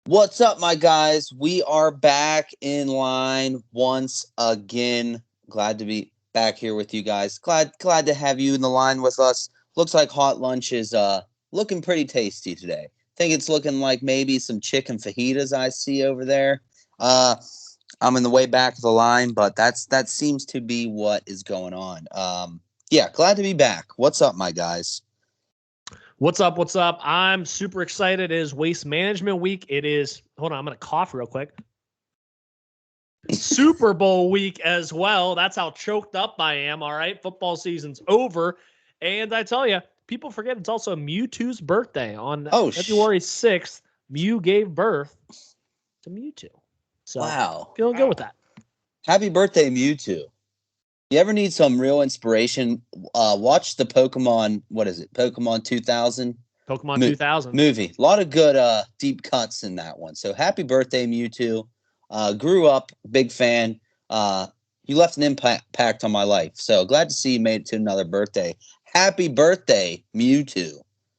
What's up, my guys? We are back in line once again. Glad to be back here with you guys. Glad to have you in the line with us. Looks like hot lunch is looking pretty tasty today. Think it's looking like maybe some chicken fajitas I see over there. I'm in the way back of the line, but that seems to be what is going on. Yeah, glad to be back. What's up, my guys? What's up? What's up? I'm super excited. It is Waste Management Week. It is, hold on, I'm going to cough real quick. Super Bowl week as well. That's how choked up I am. All right. Football season's over. And I tell you, people forget it's also Mewtwo's birthday on February 6th. Mew gave birth to Mewtwo. So, wow. Feeling good with that. Happy birthday, Mewtwo. You ever need some real inspiration? Watch the Pokemon, what is it? Pokemon 2000? Pokemon 2000. Movie. A lot of good deep cuts in that one. So happy birthday, Mewtwo. Grew up, big fan. You left an impact on my life. So glad to see you made it to another birthday. Happy birthday, Mewtwo.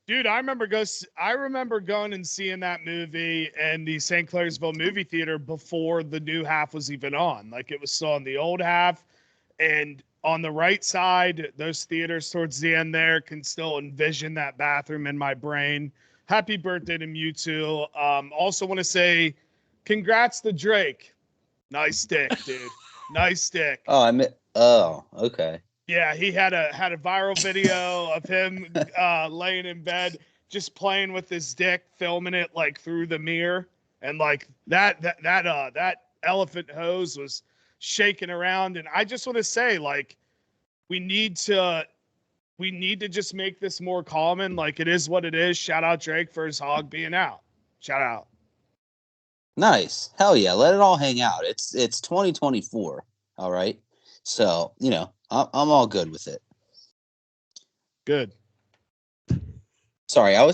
Dude, I remember going and seeing that movie in the St. Clairsville movie theater before the new half was even on. Like, it was still on the old half. And on the right side, those theaters towards the end there, can still envision that bathroom in my brain. Happy birthday to Mewtwo. Also want to say congrats to Drake. Nice stick, dude. Nice stick. Oh, okay. Yeah, he had a viral video of him laying in bed, just playing with his dick, filming it like through the mirror, and like that elephant hose was shaking around. And I just want to say, like, we need to just make this more common. Like, it is what it is. Shout out Drake for his hog being out. Shout out. Nice. Hell yeah. Let it all hang out. It's 2024. All right. So, you know, I'm all good with it. Good. Sorry, I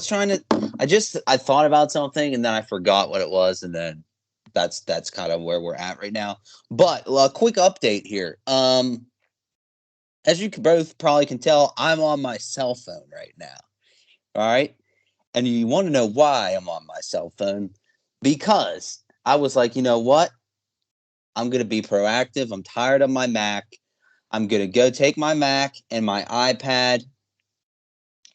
thought about something and then I forgot what it was, and then that's kind of where we're at right now. But a quick update here. As you both probably can tell, I'm on my cell phone right now. All right? And you want to know why I'm on my cell phone? Because I was like, you know what? I'm going to be proactive. I'm tired of my Mac. I'm going to go take my Mac and my iPad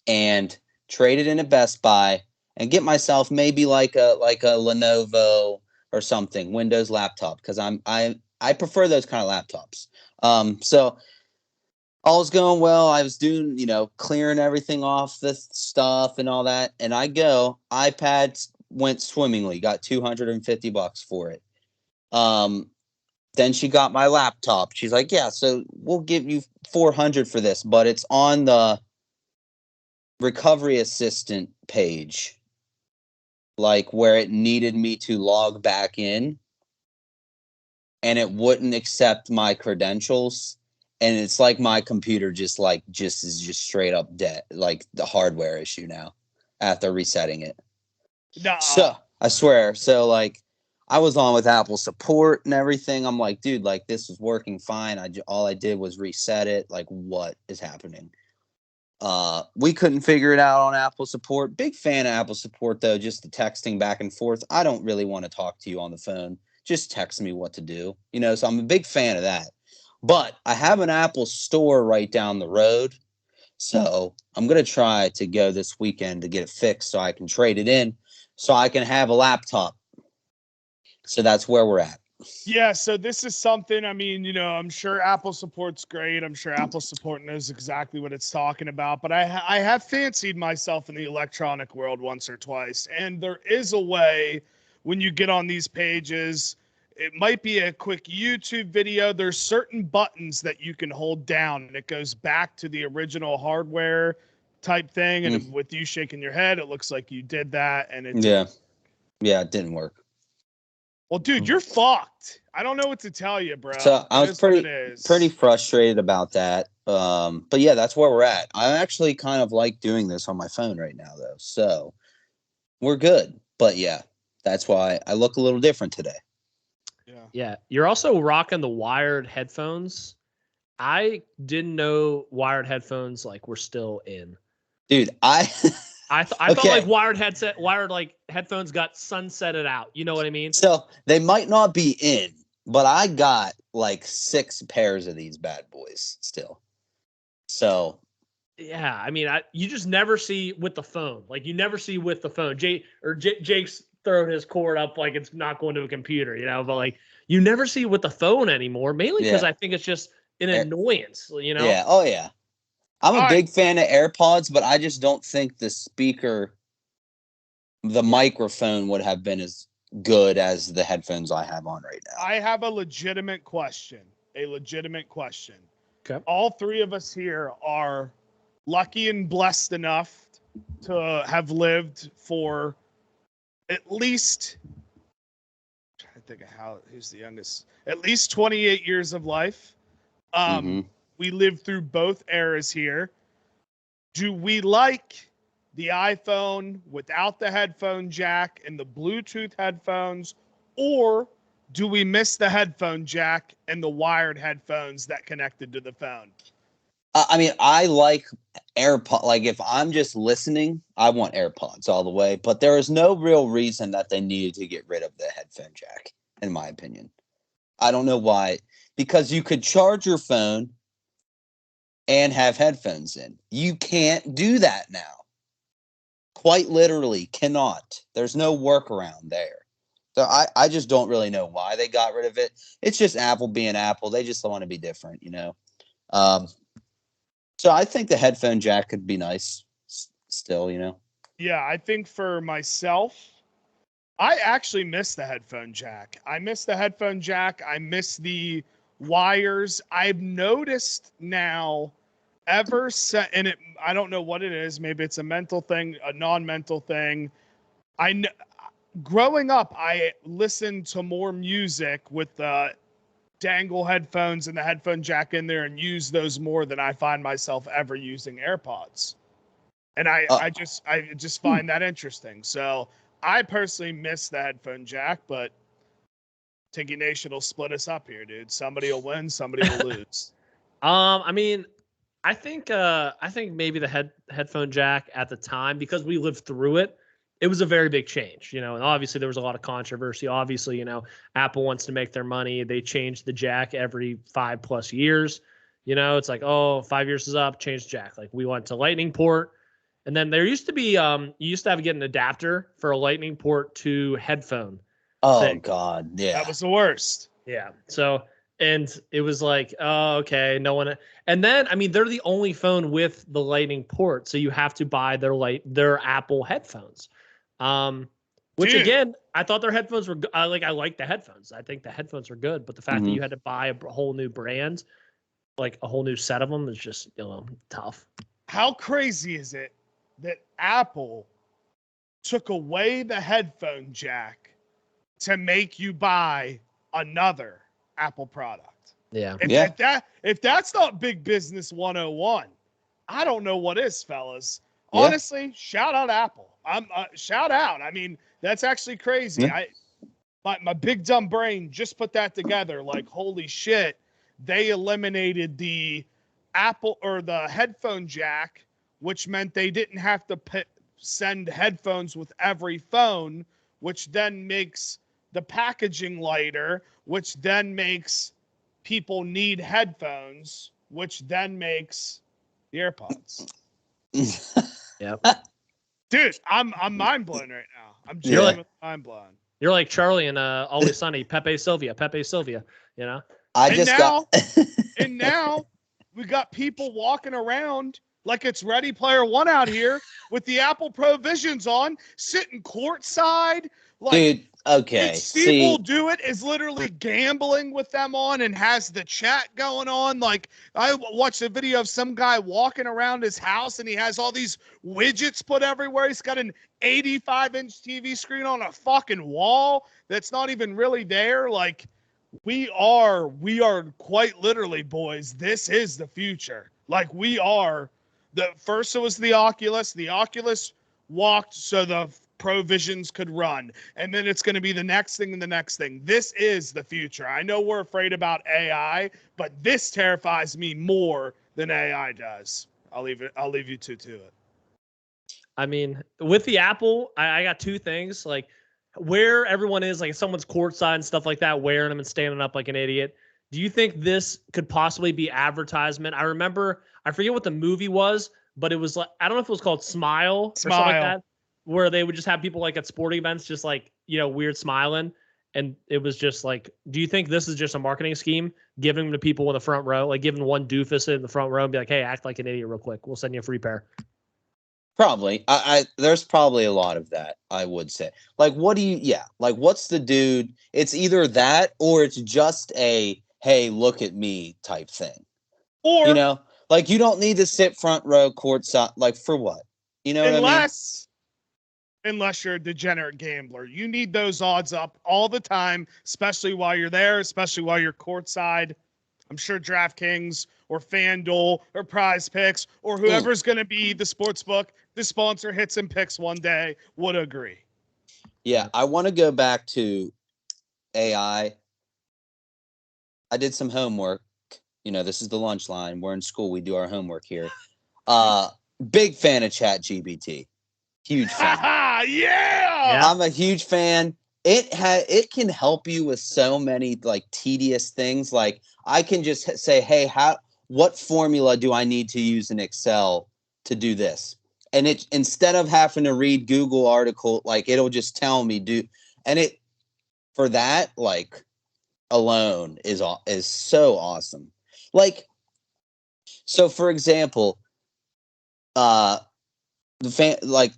and trade it in a Best Buy and get myself maybe like a Lenovo or something, Windows laptop, because I prefer those kind of laptops. So all was going well. I was doing, clearing everything off the stuff and all that, and iPad went swimmingly. Got $250 for it. Then she got my laptop. She's like, yeah, so we'll give you $400 for this, but it's on the recovery assistant page, like where it needed me to log back in, and it wouldn't accept my credentials. And it's like my computer just is straight up dead, like the hardware issue now after resetting it. Nuh-uh. So I swear. So like, I was on with Apple support and everything. I'm like, dude, like this is working fine. All I did was reset it. Like, what is happening? We couldn't figure it out on Apple support. Big fan of Apple support though. Just the texting back and forth. I don't really want to talk to you on the phone. Just text me what to do. So I'm a big fan of that. But I have an Apple store right down the road. So I'm going to try to go this weekend to get it fixed so I can trade it in so I can have a laptop. So that's where we're at. Yeah, so this is something, I mean, I'm sure Apple support's great. I'm sure Apple support knows exactly what it's talking about. But I have fancied myself in the electronic world once or twice. And there is a way when you get on these pages, it might be a quick YouTube video. There's certain buttons that you can hold down, and it goes back to the original hardware type thing. And with you shaking your head, it looks like you did that. And it Yeah, it didn't work. Well, dude, you're fucked. I don't know what to tell you, bro. So I was pretty frustrated about that. But yeah, that's where we're at. I actually kind of like doing this on my phone right now, though. So we're good. But yeah, that's why I look a little different today. Yeah. You're also rocking the wired headphones. I didn't know wired headphones were still in. Dude, I I thought like wired like headphones got sunsetted out. You know what I mean? So they might not be in, but I got like 6 pairs of these bad boys still. So yeah, I mean, you just never see with the phone. Like you never see with the phone. Jake's throwing his cord up like it's not going to a computer, you know. But like you never see with the phone anymore, mainly because I think it's just an annoyance, you know. Yeah. Oh yeah. I'm a big fan of AirPods, but I just don't think the microphone would have been as good as the headphones I have on right now. I have a legitimate question. Okay. All 3 of us here are lucky and blessed enough to have lived for at least, I'm trying to think of who's the youngest, at least 28 years of life. We lived through both eras here. Do we like the iPhone without the headphone jack and the Bluetooth headphones, or do we miss the headphone jack and the wired headphones that connected to the phone? I mean, I like AirPods. Like if I'm just listening, I want AirPods all the way. But there is no real reason that they needed to get rid of the headphone jack, in my opinion. I don't know why. Because you could charge your phone and have headphones in. You can't do that now. Quite literally cannot. There's no workaround there. So I just don't really know why they got rid of it. It's just Apple being Apple. They just want to be different, you know. So I think the headphone jack could be nice still, you know. Yeah, I think for myself, I actually miss the headphone jack. I miss the wires. I've noticed now I don't know what it is. Maybe it's a mental thing, a non-mental thing. Growing up, I listened to more music with the dangle headphones and the headphone jack in there and use those more than I find myself ever using AirPods. And I just find that interesting. So I personally miss the headphone jack, but Tiki Nation will split us up here, dude. Somebody will win, somebody will lose. I mean, I think maybe the headphone jack at the time, because we lived through it, it was a very big change, you know, and obviously there was a lot of controversy. Obviously, you know, Apple wants to make their money. They change the jack every 5+ years. You know, it's like, oh, 5 years is up, change jack. Like we went to Lightning port. And then there used to be, you used to have to get an adapter for a Lightning port to headphone. Oh, God. Yeah. That was the worst. Yeah. So, and it was like, oh, okay, no one. And then, I mean, they're the only phone with the Lightning port. So you have to buy their Apple headphones. Which Dude. Again, I thought their headphones were, I like the headphones. I think the headphones are good. But the fact that you had to buy a whole new brand, like a whole new set of them, is just, you know, tough. How crazy is it that Apple took away the headphone jack to make you buy another Apple product? Yeah. If that's not big business 101, I don't know what is, fellas. Honestly, shout out Apple. Shout out. I mean, that's actually crazy. Yeah. My big dumb brain just put that together. Like, holy shit, they eliminated the Apple or the headphone jack, which meant they didn't have to send headphones with every phone, which then makes the packaging lighter, which then makes people need headphones, which then makes the AirPods. Yep. Dude, I'm mind blown right now. I'm genuinely mind blown. You're like Charlie in Always Sunny, Pepe Sylvia, you know? And now we got people walking around like it's Ready Player One out here with the Apple Pro Visions on, sitting courtside. Like, dude, okay. Steve will do it, is literally gambling with them on and has the chat going on. Like, I watched a video of some guy walking around his house and he has all these widgets put everywhere. He's got an 85-inch TV screen on a fucking wall that's not even really there. Like, we are quite literally, boys, this is the future. Like, we are. The first it was the Oculus. The Oculus walked so the Pro Visions could run. And then it's going to be the next thing and the next thing. This is the future. I know we're afraid about AI, but this terrifies me more than AI does. I'll leave you two to it. I mean, with the Apple, I got two things. Like where everyone is, like someone's courtside and stuff like that, wearing them and standing up like an idiot. Do you think this could possibly be advertisement? I forget what the movie was, but it was like, I don't know if it was called Smile or something like that, where they would just have people like at sporting events, just like, weird smiling. And it was just like, do you think this is just a marketing scheme, giving them to people in the front row, like giving one doofus in the front row and be like, hey, act like an idiot real quick. We'll send you a free pair. Probably. There's probably a lot of that, I would say. Like, what's the dude? It's either that or it's just a, hey, look at me type thing. Or, like you don't need to sit front row courtside. Like for what? You know what I mean? Unless you're a degenerate gambler. You need those odds up all the time, especially while you're there, especially while you're courtside. I'm sure DraftKings or FanDuel or Prize Picks or whoever's going to be the sports book, the sponsor hits and picks one day would agree. Yeah, I want to go back to AI. I did some homework. This is the lunch line. We're in school. We do our homework here. Big fan of ChatGPT. Huge fan. Yeah. I'm a huge fan. It can help you with so many like tedious things. Like I can just say, hey, what formula do I need to use in Excel to do this? And it, instead of having to read Google article, like it'll just tell me for that, like alone is so awesome. Like, so for example, like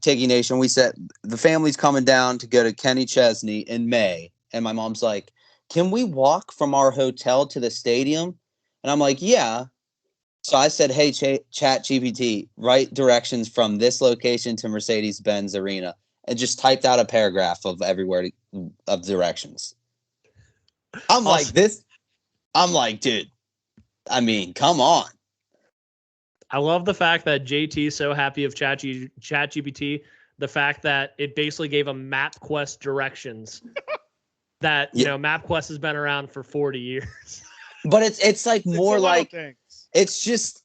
Tiggy Nation, we said the family's coming down to go to Kenny Chesney in May, and my mom's like, "Can we walk from our hotel to the stadium?" And I'm like, "Yeah." So I said, "Hey, ChatGPT, write directions from this location to Mercedes-Benz Arena," and just typed out a paragraph of everywhere of directions. I'm like, dude. I mean, come on. I love the fact that JT is so happy of ChatGPT. The fact that it basically gave him MapQuest directions. That MapQuest has been around for 40 years. But it's like more like it just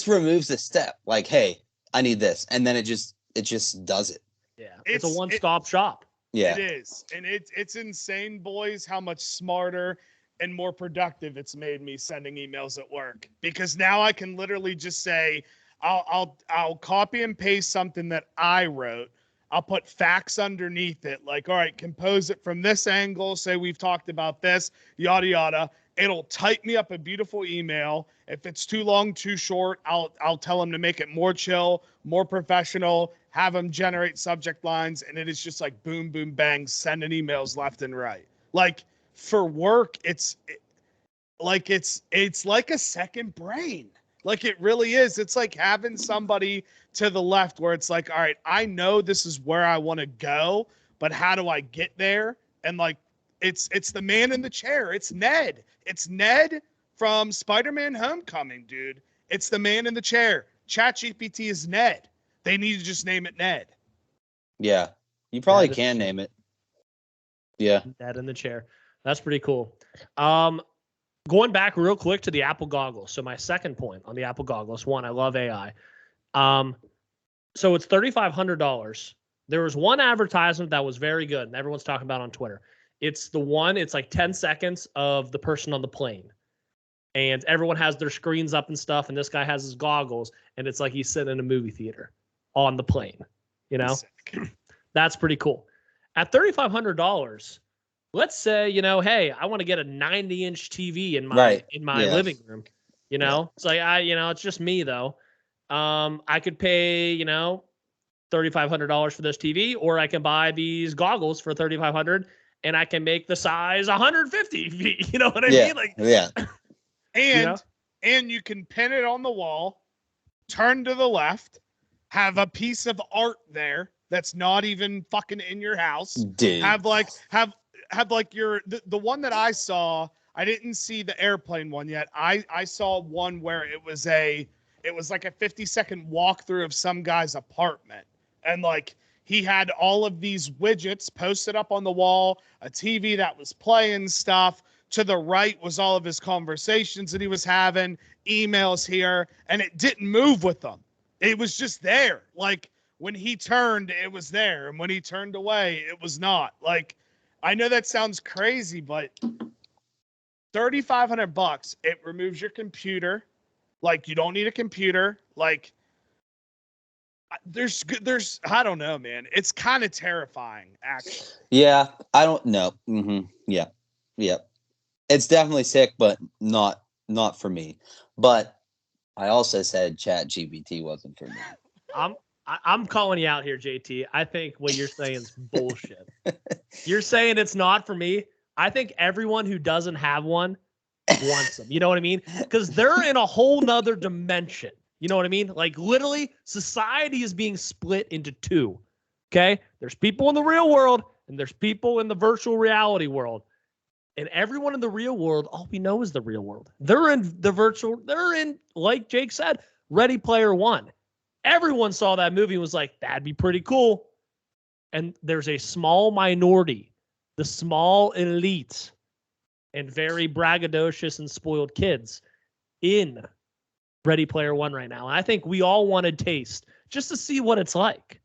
removes the step. Like, hey, I need this, and then it just does it. Yeah, it's a one-stop shop. Yeah, it is, and it's insane, boys, how much smarter and more productive it's made me sending emails at work, because now I can literally just say, I'll copy and paste something that I wrote. I'll put facts underneath it. Like, all right, compose it from this angle. Say we've talked about this, yada, yada. It'll type me up a beautiful email. If it's too long, too short, I'll tell them to make it more chill, more professional, have them generate subject lines. And it is just like boom, boom, bang, sending emails left and right. Like, for work, it's like a second brain. Like it really is. It's like having somebody to the left where it's like, all right, I know this is where I want to go, but how do I get there? And like, it's the man in the chair. It's Ned. It's Ned from Spider-Man Homecoming, dude. It's the man in the chair. ChatGPT is Ned. They need to just name it Ned. Yeah, you probably can name it. Yeah, Ned in the chair. That's pretty cool. Going back real quick to the Apple goggles. So my second point on the Apple goggles, one, I love AI. So it's $3,500. There was one advertisement that was very good, and everyone's talking about on Twitter. It's like 10 seconds of the person on the plane. And everyone has their screens up and stuff, and this guy has his goggles, and it's like he's sitting in a movie theater on the plane. That's pretty cool. At $3,500, let's say, hey, I want to get a 90-inch TV in my living room. It's like it's just me though. I could pay, $3,500 for this TV, or I can buy these goggles for $3,500, and I can make the size 150 feet. You know what I mean? Like, yeah. And you can pin it on the wall, turn to the left, have a piece of art there that's not even fucking in your house. Dude. Have like the one that I saw. I didn't see the airplane one yet. I saw one where it was like a 50-second walkthrough of some guy's apartment, and like he had all of these widgets posted up on the wall, a TV that was playing stuff. To the right was all of his conversations that he was having, emails here, and it didn't move with them. It was just there. Like when he turned, it was there. And when he turned away, it was not. Like, I know that sounds crazy, but $3,500, it removes your computer. Like, you don't need a computer. Like, there's I don't know, man. It's kind of terrifying, actually. Yeah, I don't know. Yeah. It's definitely sick, but not for me. But I also said ChatGPT wasn't for me. I'm calling you out here, JT. I think what you're saying is bullshit. You're saying it's not for me. I think everyone who doesn't have one wants them. You know what I mean? Because they're in a whole nother dimension. You know what I mean? Like, literally, society is being split into two. Okay? There's people in the real world, and there's people in the virtual reality world. And everyone in the real world, all we know is the real world. They're in the virtual, they're in, like Jake said, Ready Player One. Everyone saw that movie and was like, that'd be pretty cool. And there's a small minority, the small elite, and very braggadocious and spoiled kids in Ready Player One right now. And I think we all want to taste just to see what it's like.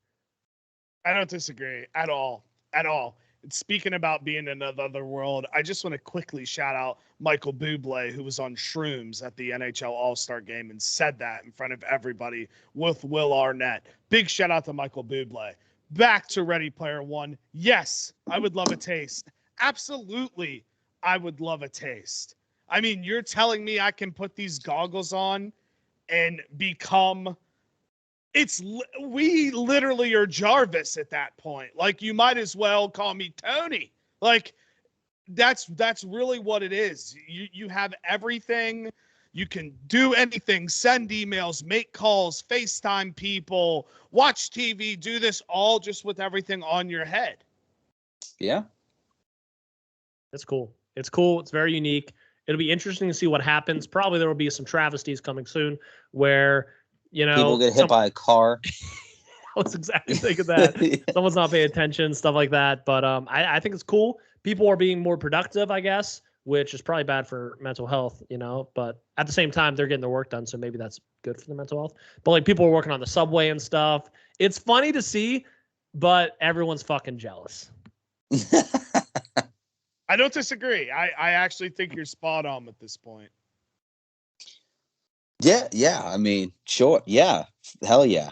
I don't disagree at all. At all. Speaking about being in another world, I just want to quickly shout out Michael Bublé, who was on shrooms at the NHL All-Star game and said that in front of everybody with Will Arnett. Big shout out to Michael Bublé. Back to Ready Player One. Yes, I would love a taste. Absolutely, I would love a taste. I mean, you're telling me I can put these goggles on and become... we literally are Jarvis at that point. Like, you might as well call me Tony. Like, that's really what it is. You have everything. You can do anything, send emails, make calls, FaceTime people, watch TV, do this all just with everything on your head. Yeah. That's cool. It's cool. It's very unique. It'll be interesting to see what happens. Probably there will be some travesties coming soon where, you know, people get hit by a car. I was exactly thinking that. Yeah. Someone's not paying attention, stuff like that. But I think it's cool. People are being more productive, I guess, which is probably bad for mental health, you know. But at the same time, they're getting their work done, so maybe that's good for the mental health. But like, people are working on the subway and stuff. It's funny to see, but everyone's fucking jealous. I don't disagree. I actually think you're spot on at this point. Yeah. I mean, sure. Yeah. Hell yeah.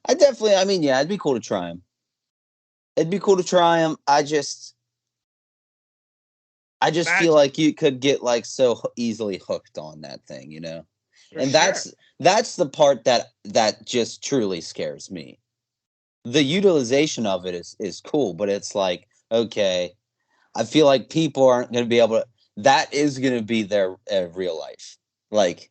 It'd be cool to try them. I just feel like you could get like so easily hooked on that thing, you know? And that's the part that just truly scares me. The utilization of it is cool, but it's like, okay, I feel like people aren't going to be able to, that is going to be their real life. Like,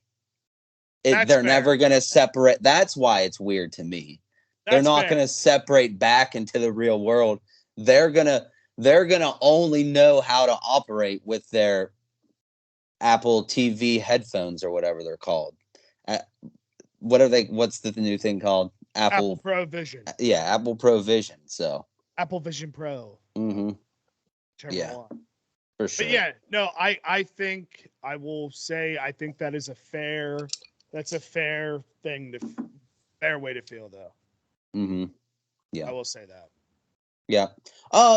they're never going to separate. That's why it's weird to me. They're not going to separate back into the real world. They're going to only know how to operate with their Apple TV headphones or whatever they're called. What's the new thing called? Apple Pro Vision. Yeah, Apple Pro Vision. So Apple Vision Pro. Mm-hmm. Yeah. For sure. But yeah, no, I think I will say I think that is a fair thing fair way to feel though. Mm-hmm. Yeah. I will say that. Yeah.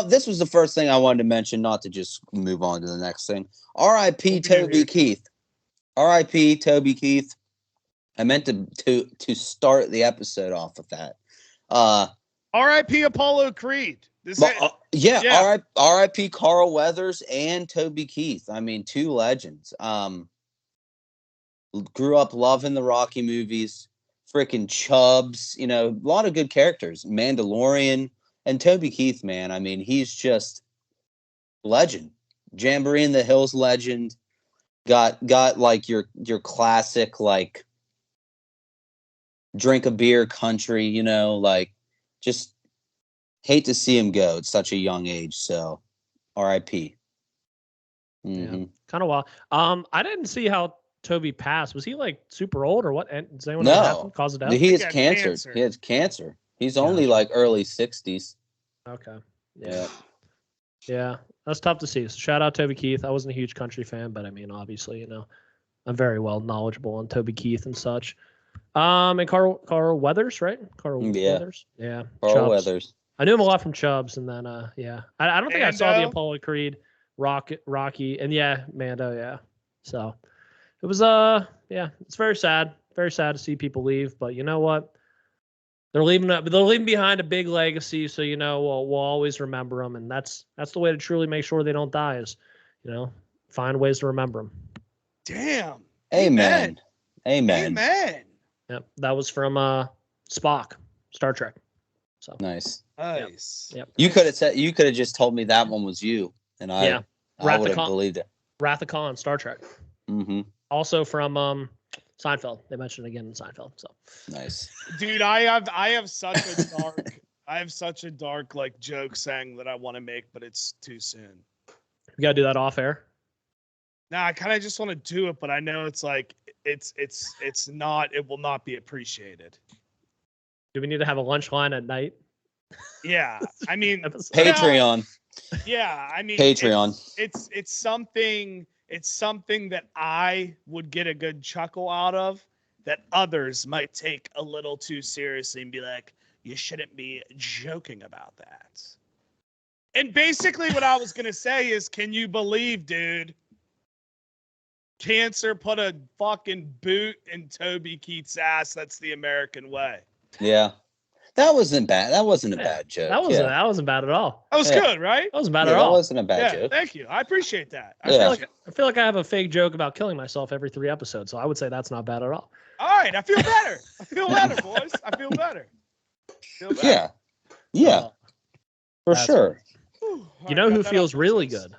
This was the first thing I wanted to mention, not to just move on to the next thing. R.I.P. Toby Keith. R.I.P. Toby Keith. I meant to start the episode off with that. R.I.P. Apollo Creed. R.I.P. Carl Weathers and Toby Keith. I mean, two legends. Grew up loving the Rocky movies. Freaking Chubbs. You know, a lot of good characters. Mandalorian. And Toby Keith, man. I mean, he's just legend. Jamboree in the Hills legend. Got like your classic, like, drink a beer country, you know, like, just hate to see him go at such a young age. So R.I.P. Mm-hmm. Yeah, kind of wild. I didn't see how Toby passed. Was he like super old or what? Does anyone know what happened? Cause of death? He has cancer. He has cancer. He's only like early 60s. Okay. Yeah. That's tough to see. So shout out Toby Keith. I wasn't a huge country fan, but I mean, obviously, you know, I'm very well knowledgeable on Toby Keith and such. And Carl Weathers, right? Carl Weathers. Yeah. Carl Weathers. I knew him a lot from Chubbs, and then I don't think I saw the Apollo Creed, Rocky, and Mando, yeah. So it was it's very sad. Very sad to see people leave, but you know what? They're leaving behind a big legacy, so we'll always remember them, and that's the way to truly make sure they don't die is, find ways to remember them. Damn. Amen. Yep, that was from Spock, Star Trek. So nice. Yep. You could have just told me that one was you, and I would have believed it. Wrath of Khan, Star Trek. Mm-hmm. Also from Seinfeld. They mentioned it again in Seinfeld. So nice. Dude, I have such a dark like joke saying that I want to make, but it's too soon. We gotta do that off air. Nah, I kind of just want to do it, but I know it's like it will not be appreciated. Do we need to have a lunch line at night? Yeah, I mean Patreon. Yeah, I mean Patreon. It's something that I would get a good chuckle out of that others might take a little too seriously and be like, you shouldn't be joking about that. And basically what I was going to say is, can you believe, dude, Cancer put a fucking boot in Toby Keith's ass? That's the American way. Yeah. That wasn't bad. That wasn't a bad joke. That wasn't bad at all. That was good, right? That wasn't bad at all. That wasn't a bad joke. Thank you. I appreciate that. I feel like I have a fake joke about killing myself every 3 episodes, so I would say that's not bad at all. All right, I feel better. Boys. I feel better. Yeah. For sure. You know who feels really good?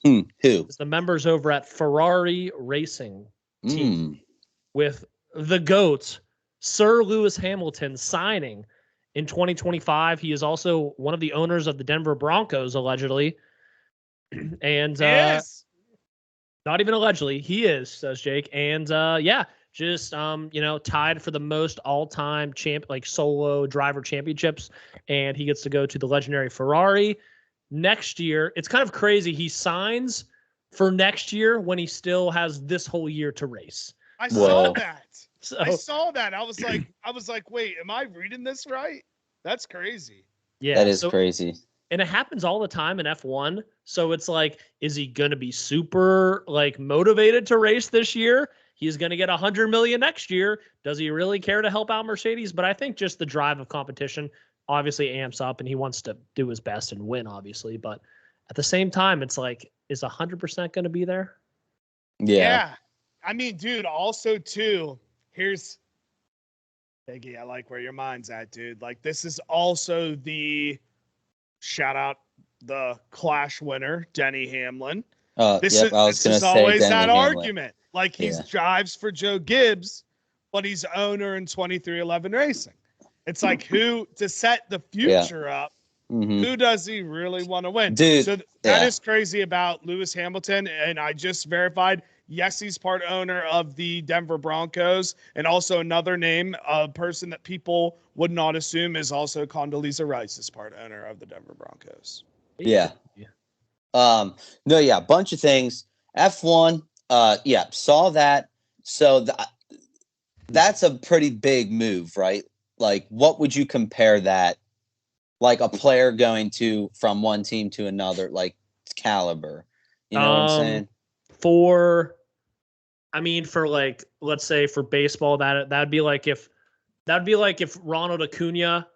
Who? It's the members over at Ferrari Racing Team with the GOAT, Sir Lewis Hamilton, signing in 2025. He is also one of the owners of the Denver Broncos, allegedly. And not even allegedly, he is, says Jake. And just tied for the most all-time solo driver championships, and he gets to go to the legendary Ferrari next year. It's kind of crazy. He signs for next year when he still has this whole year to race. I saw that. I was like, wait, am I reading this right? That's crazy. Yeah, that is crazy. And it happens all the time in F1. So it's like, is he going to be super motivated to race this year? He's going to get $100 million next year. Does he really care to help out Mercedes? But I think just the drive of competition obviously amps up, and he wants to do his best and win, obviously. But at the same time, it's like, is 100% going to be there? Yeah. I mean, dude, also too, here's Peggy, I like where your mind's at, dude. Like, this is also the shout out the Clash winner, Denny Hamlin. This is always that argument. Like, he drives for Joe Gibbs, but he's owner in 2311 Racing. It's like, who to set the future up? Who does he really want to win? Dude, so that is crazy about Lewis Hamilton. And I just verified, yes, he's part owner of the Denver Broncos. And also another name, a person that people would not assume is also Condoleezza Rice is part owner of the Denver Broncos. Yeah. Bunch of things. F1, saw that. So that's a pretty big move, right? Like, what would you compare that? Like a player going from one team to another, like caliber. You know what I'm saying? For let's say for baseball, that'd be like if Ronald Acuna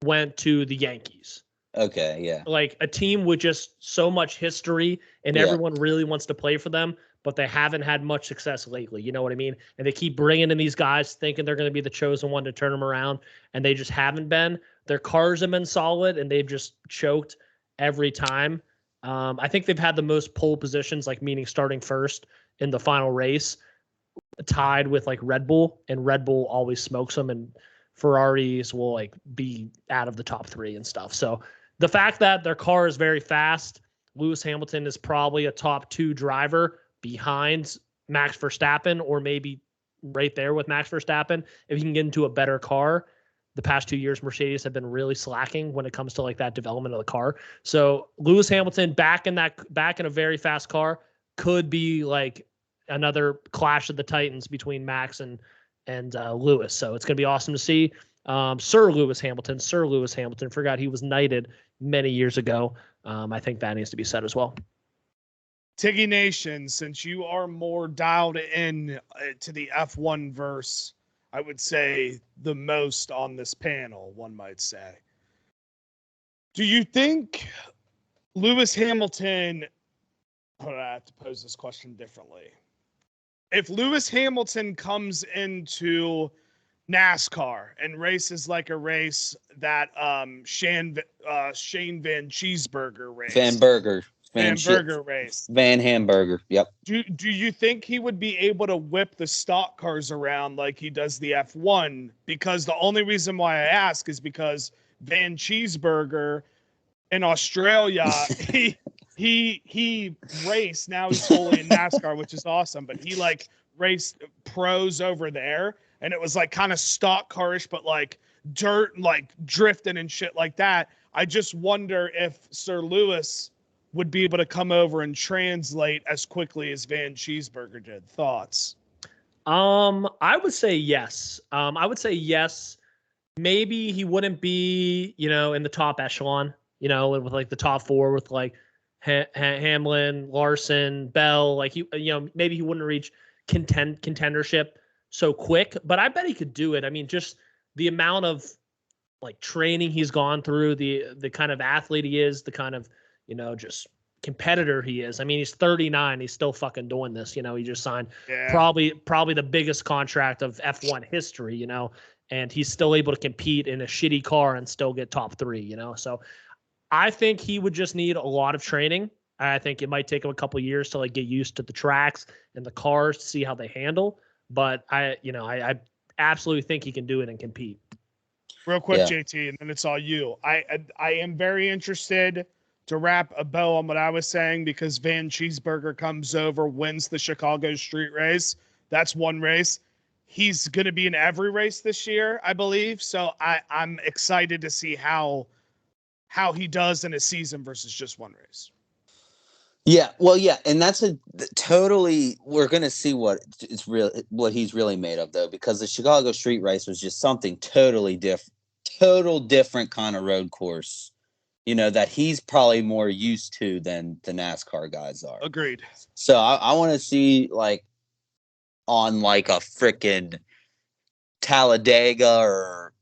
went to the Yankees. Okay, yeah. Like a team with just so much history and everyone really wants to play for them, but they haven't had much success lately. You know what I mean? And they keep bringing in these guys thinking they're going to be the chosen one to turn them around, and they just haven't been. Their cars have been solid, and they've just choked every time. I think they've had the most pole positions, meaning starting first in the final race, tied with Red Bull, and Red Bull always smokes them, and Ferraris will be out of the top 3 and stuff. So the fact that their car is very fast, Lewis Hamilton is probably a top 2 driver behind Max Verstappen, or maybe right there with Max Verstappen. If he can get into a better car, the past 2 years, Mercedes have been really slacking when it comes to that development of the car. So Lewis Hamilton back in a very fast car, could be like another clash of the Titans between Max and Lewis. So it's going to be awesome to see. Sir Lewis Hamilton, forgot he was knighted many years ago. I think that needs to be said as well. Tiggy Nation, since you are more dialed in to the F1 verse, I would say the most on this panel, one might say. Do you think Lewis Hamilton, I have to pose this question differently. If Lewis Hamilton comes into NASCAR and races like a race that Shane Van Cheeseburger race. Van Hamburger. Yep. Do you think he would be able to whip the stock cars around like he does the F1? Because the only reason why I ask is because Van Cheeseburger in Australia, he raced. Now he's fully in NASCAR, which is awesome. But he like raced pros over there. And it was like kind of stock carish, but like dirt, like drifting and shit like that. I just wonder if Sir Lewis would be able to come over and translate as quickly as Van Cheeseburger did. Thoughts? I would say yes. Maybe he wouldn't be, in the top echelon, with like the top four with like Hamlin, Larson, Bell. Like maybe he wouldn't reach contendership so quick, but I bet he could do it. I mean, just the amount of like training he's gone through, the kind of athlete he is, the kind of, just competitor he is. I mean, he's 39. He's still fucking doing this. He just signed probably the biggest contract of F1 history, and he's still able to compete in a shitty car and still get top 3, So I think he would just need a lot of training. I think it might take him a couple of years to like get used to the tracks and the cars to see how they handle. But I absolutely think he can do it and compete. Real quick, JT, and then it's all you. I am very interested to wrap a bow on what I was saying because Van Cheeseburger comes over, wins the Chicago street race. That's one race. He's going to be in every race this year, I believe. So I'm excited to see how he does in a season versus just one race. Yeah, well, yeah, and that's we're going to see what he's really made of, though, because the Chicago street race was just something totally different kind of road course, that he's probably more used to than the NASCAR guys are. Agreed. So I want to see like on like a freaking Talladega or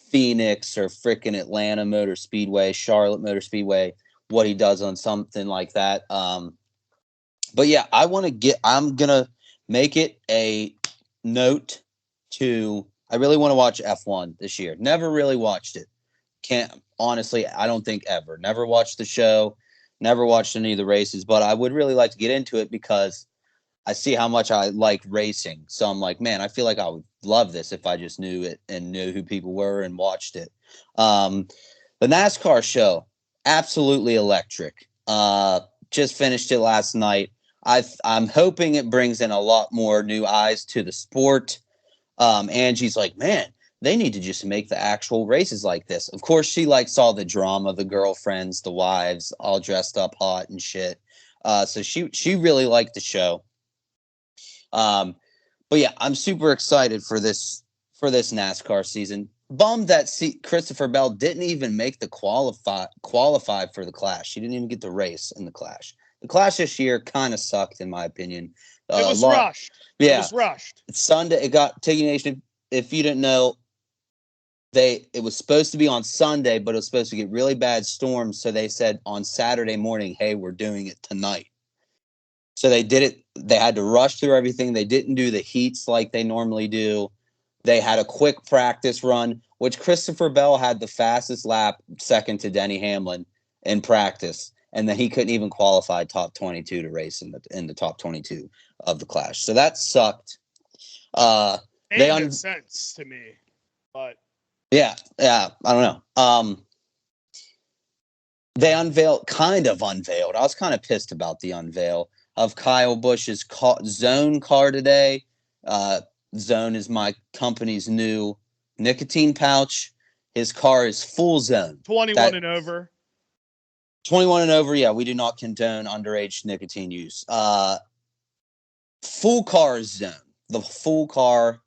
Phoenix or freaking Atlanta Motor Speedway, Charlotte Motor Speedway, what he does on something like that. But yeah, I'm going to make it a note I really want to watch F1 this year. Never really watched it. Honestly, I don't think ever. Never watched the show, never watched any of the races, but I would really like to get into it because I see how much I like racing. So I'm like, man, I feel like I would love this if I just knew it and knew who people were and watched it. The NASCAR show, absolutely electric. Just finished it last night. I'm hoping it brings in a lot more new eyes to the sport. Angie's like, man, they need to just make the actual races like this. Of course, she likes all the drama, the girlfriends, the wives, all dressed up hot and shit. So she really liked the show. But yeah, I'm super excited for this NASCAR season. Bummed that Christopher Bell didn't even make the qualify for the Clash. She didn't even get the race in the Clash. The Clash this year kind of sucked, in my opinion. It was rushed. Yeah, it was rushed. It's Sunday. It got Tiggy Nation. If you didn't know, it was supposed to be on Sunday, but it was supposed to get really bad storms. So they said on Saturday morning, hey, we're doing it tonight. So they did it. They had to rush through everything. They didn't do the heats like they normally do. They had a quick practice run, which Christopher Bell had the fastest lap, second to Denny Hamlin in practice. And then he couldn't even qualify top 22 to race in the top 22 of the Clash. So that sucked. Made sense to me, but yeah, I don't know. They kind of unveiled. I was kind of pissed about the unveil of Kyle Busch's Zone car today. Zone is my company's new nicotine pouch. His car is full Zone. 21 and over. 21 and over, yeah, we do not condone underage nicotine use. Full car zone. The full car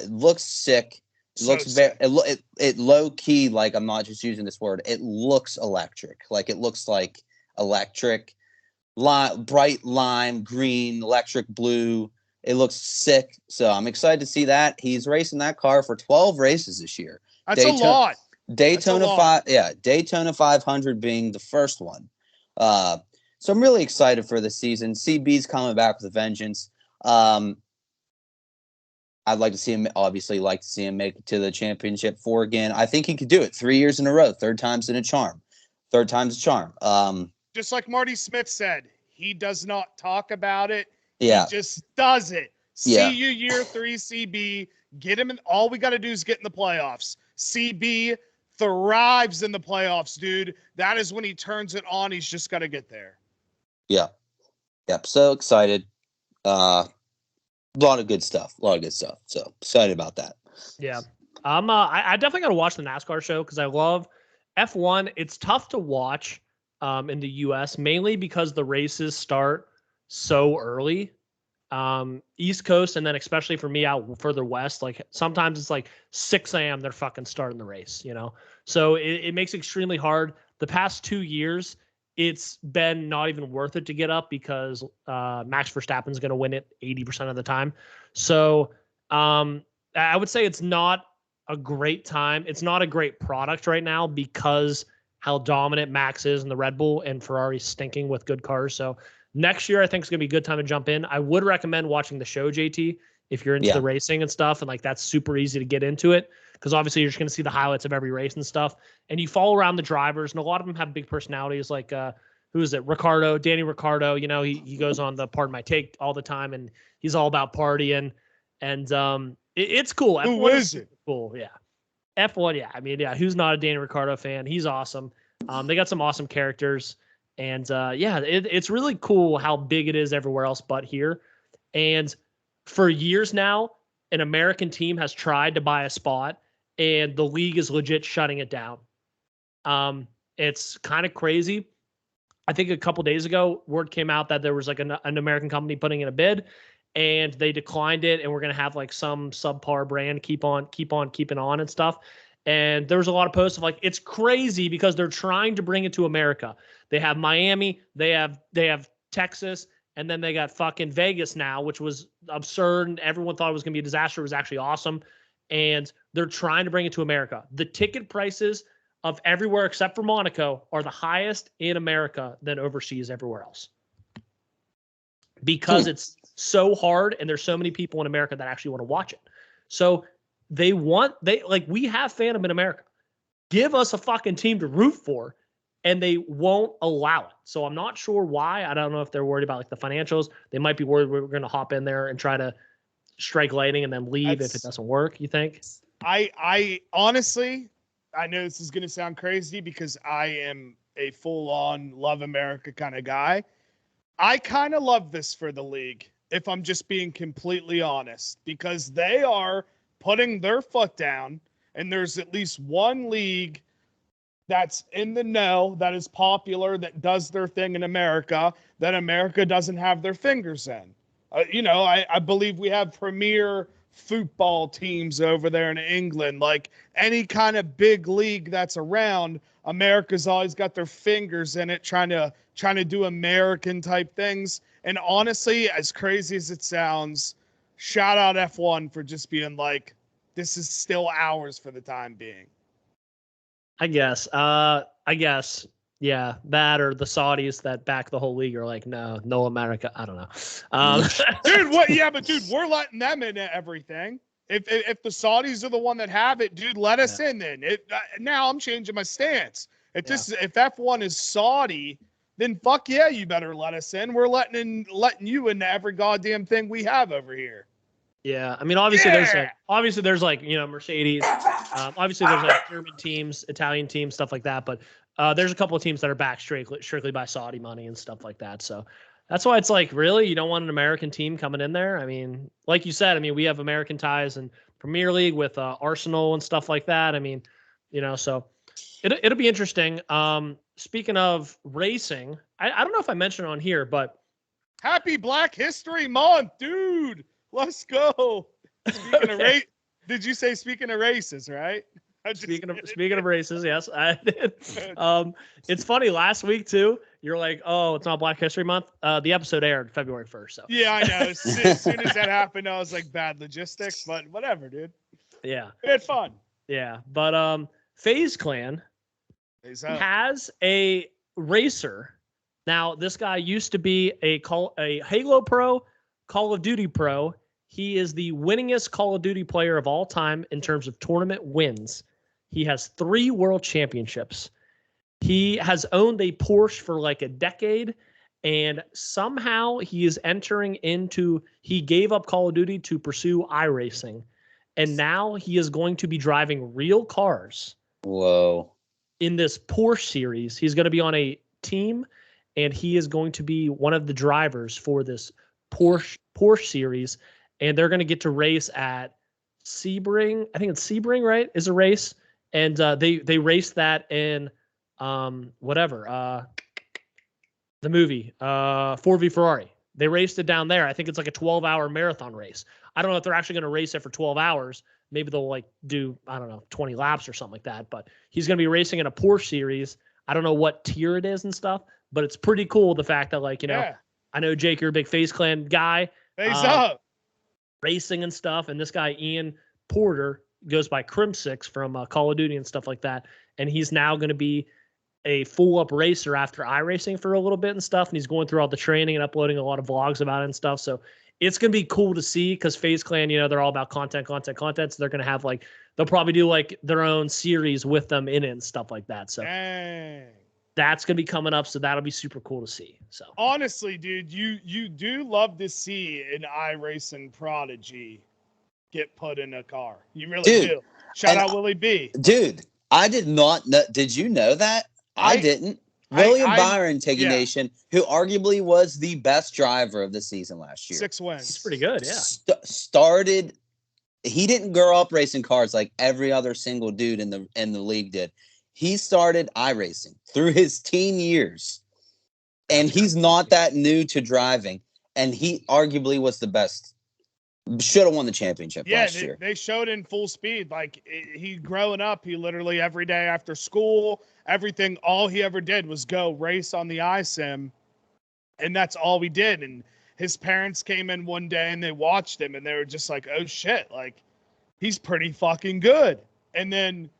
looks sick. It looks very it low key, like, I'm not just using this word. It looks electric. Like, it looks like electric. Bright lime green, electric blue. It looks sick. So I'm excited to see that. He's racing that car for 12 races this year. That's a lot. Daytona 500 being the first one. So I'm really excited for the season. CB's coming back with a vengeance. I'd like to see him make it to the championship 4 again. I think he could do it 3 years in a row. Third time's a charm. Just like Marty Smith said, he does not talk about it. Yeah. He just does it. See you year 3 CB. Get him in. All we got to do is get in the playoffs. CB thrives in the playoffs, dude. That is when he turns it on. He's just got to get there. Yeah. Yep. So excited. A lot of good stuff. So excited about that. Yeah. I definitely got to watch the NASCAR show because I love F1. It's tough to watch in the US, mainly because the races start so early. East Coast, and then especially for me out further west, like sometimes it's like 6 a.m. they're fucking starting the race, so it makes it extremely hard. The past 2 years, it's been not even worth it to get up because Max Verstappen's going to win it 80% of the time. So I would say it's not a great time. It's not a great product right now because how dominant Max is in the Red Bull and Ferrari stinking with good cars. So next year, I think it's going to be a good time to jump in. I would recommend watching the show, JT, if you're into the racing and stuff. And like, that's super easy to get into it because obviously you're just going to see the highlights of every race and stuff. And you follow around the drivers, and a lot of them have big personalities. Like, who is it? Danny Ricciardo. He goes on the Pardon My Take all the time, and he's all about partying. And it's cool. Who is it? Cool, yeah. F1, yeah. I mean, yeah. Who's not a Danny Ricciardo fan? He's awesome. They got some awesome characters. And it's really cool how big it is everywhere else but here. And for years now, an American team has tried to buy a spot, and the league is legit shutting it down. It's kind of crazy. I think a couple days ago, word came out that there was like an American company putting in a bid, and they declined it. And we're going to have like some subpar brand keep on keeping on and stuff. And there was a lot of posts of like, it's crazy because they're trying to bring it to America. They have Miami, they have Texas, and then they got fucking Vegas now, which was absurd. And everyone thought it was going to be a disaster. It was actually awesome. And they're trying to bring it to America. The ticket prices of everywhere except for Monaco are the highest in America than overseas everywhere else. Because it's so hard and there's so many people in America that actually want to watch it. So we have fandom in America. Give us a fucking team to root for, and they won't allow it. So I'm not sure why. I don't know if they're worried about like the financials. They might be worried we're going to hop in there and try to strike lightning and then leave if it doesn't work. You think? I honestly, I know this is going to sound crazy because I am a full-on love America kind of guy. I kind of love this for the league, if I'm just being completely honest, because they are putting their foot down, and there's at least one league that's in the know, that is popular, that does their thing in America, that America doesn't have their fingers in. I believe we have premier football teams over there in England. Like any kind of big league that's around, America's always got their fingers in it, trying to do American type things. And honestly, as crazy as it sounds, shout out F1 for just being like, this is still ours for the time being. I guess. Yeah, that or the Saudis that back the whole league are like, no America. I don't know. Dude, what? Yeah, but dude, we're letting them in everything. If the Saudis are the one that have it, dude, let us in then. Now I'm changing my stance. If F1 is Saudi, then fuck yeah, you better let us in. We're letting you into every goddamn thing we have over here. Yeah, I mean, obviously there's like Mercedes. Obviously there's like German teams, Italian teams, stuff like that. But there's a couple of teams that are backed strictly by Saudi money and stuff like that. So that's why it's like, really, you don't want an American team coming in there. I mean, like you said, we have American ties and Premier League with Arsenal and stuff like that. I mean, so It'll be interesting. Speaking of racing, I don't know if I mentioned it on here, but Happy Black History Month, dude. Let's go. Speaking of race, did you say speaking of races, right? Speaking of races, yes, I did. It's funny. Last week too, you're like, "Oh, it's not Black History Month." The episode aired February 1st. So yeah, I know. As soon as that happened, I was like, "Bad logistics," but whatever, dude. Yeah, we had fun. Yeah, but FaZe Clan has a racer. Now, this guy used to be a Halo Pro, Call of Duty Pro. He is the winningest Call of Duty player of all time in terms of tournament wins. He has 3 world championships. He has owned a Porsche for like a decade, and somehow he is he gave up Call of Duty to pursue iRacing, and now he is going to be driving real cars. Whoa. In this Porsche series. He's going to be on a team, and he is going to be one of the drivers for this Porsche series, and they're going to get to race at Sebring. I think it's Sebring, right? Is a race, and they raced that in the movie 4v Ferrari. They raced it down there. I think it's like a 12-hour marathon race. I don't know if they're actually going to race it for 12 hours. Maybe they'll like do, I don't know, 20 laps or something like that. But he's going to be racing in a Porsche series. I don't know what tier it is and stuff, but it's pretty cool. The fact that I know Jake, you're a big FaZe Clan guy. FaZe up. Racing and stuff. And this guy, Ian Porter, goes by Crim6 from Call of Duty and stuff like that. And he's now going to be a full-up racer after iRacing for a little bit and stuff. And he's going through all the training and uploading a lot of vlogs about it and stuff. So it's going to be cool to see because FaZe Clan, they're all about content. So they're going to have they'll probably do their own series with them in it and stuff like that. So that's going to be coming up. So that'll be super cool to see. So honestly, dude, you do love to see an iRacing prodigy get put in a car. You really do. Shout out Willie B. Dude, I did not know. Did you know that? I didn't. William Byron, Tiggy Nation, who arguably was the best driver of the season last year. 6 wins. He's pretty good, yeah. He didn't grow up racing cars like every other single dude in the league did. He started iRacing through his teen years. And he's not that new to driving. And he arguably was the best. Should have won the championship last year. They showed in full speed. He growing up, he literally every day after school, everything, all he ever did was go race on the iSim. And that's all we did. And his parents came in one day and they watched him and they were just like, oh shit, he's pretty fucking good. And then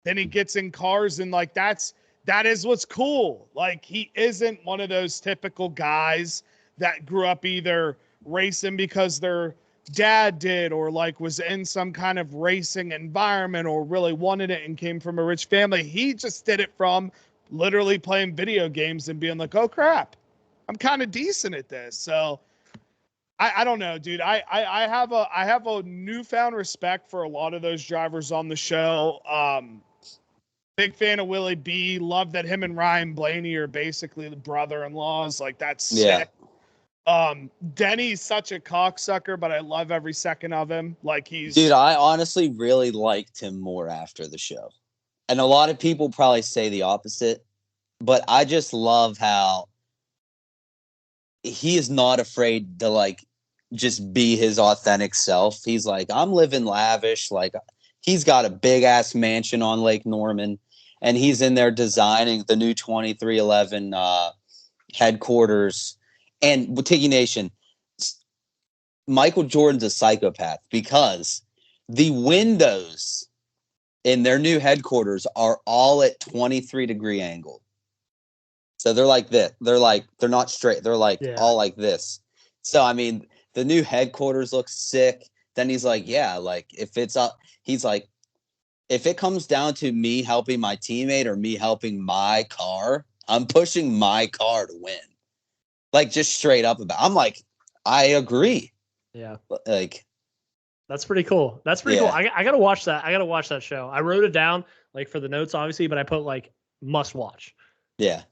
he gets in cars and that is what's cool. He isn't one of those typical guys that grew up either racing because they're dad did or was in some kind of racing environment or really wanted it and came from a rich family. He just did it from literally playing video games and being like, oh crap, I'm kind of decent at this. So I don't know, dude. I have a newfound respect for a lot of those drivers on the show. Big fan of Willie B. Love that him and Ryan Blaney are basically the brother-in-laws. That's sick. Denny's such a cocksucker, but I love every second of him. Dude, I honestly really liked him more after the show. And a lot of people probably say the opposite, but I just love how he is not afraid to just be his authentic self. He's I'm living lavish. He's got a big ass mansion on Lake Norman and he's in there designing the new 2311 headquarters. And Tiggy Nation, Michael Jordan's a psychopath because the windows in their new headquarters are all at 23-degree angle. So they're like this. They're not straight. They're all like this. So, I mean, the new headquarters looks sick. Then he's if it's up, he's like, if it comes down to me helping my teammate or me helping my car, I'm pushing my car to win. Just straight up about. I'm I agree. Yeah. That's pretty cool. That's pretty cool. I gotta watch that. I gotta watch that show. I wrote it down for the notes, obviously, but I put must watch. Yeah.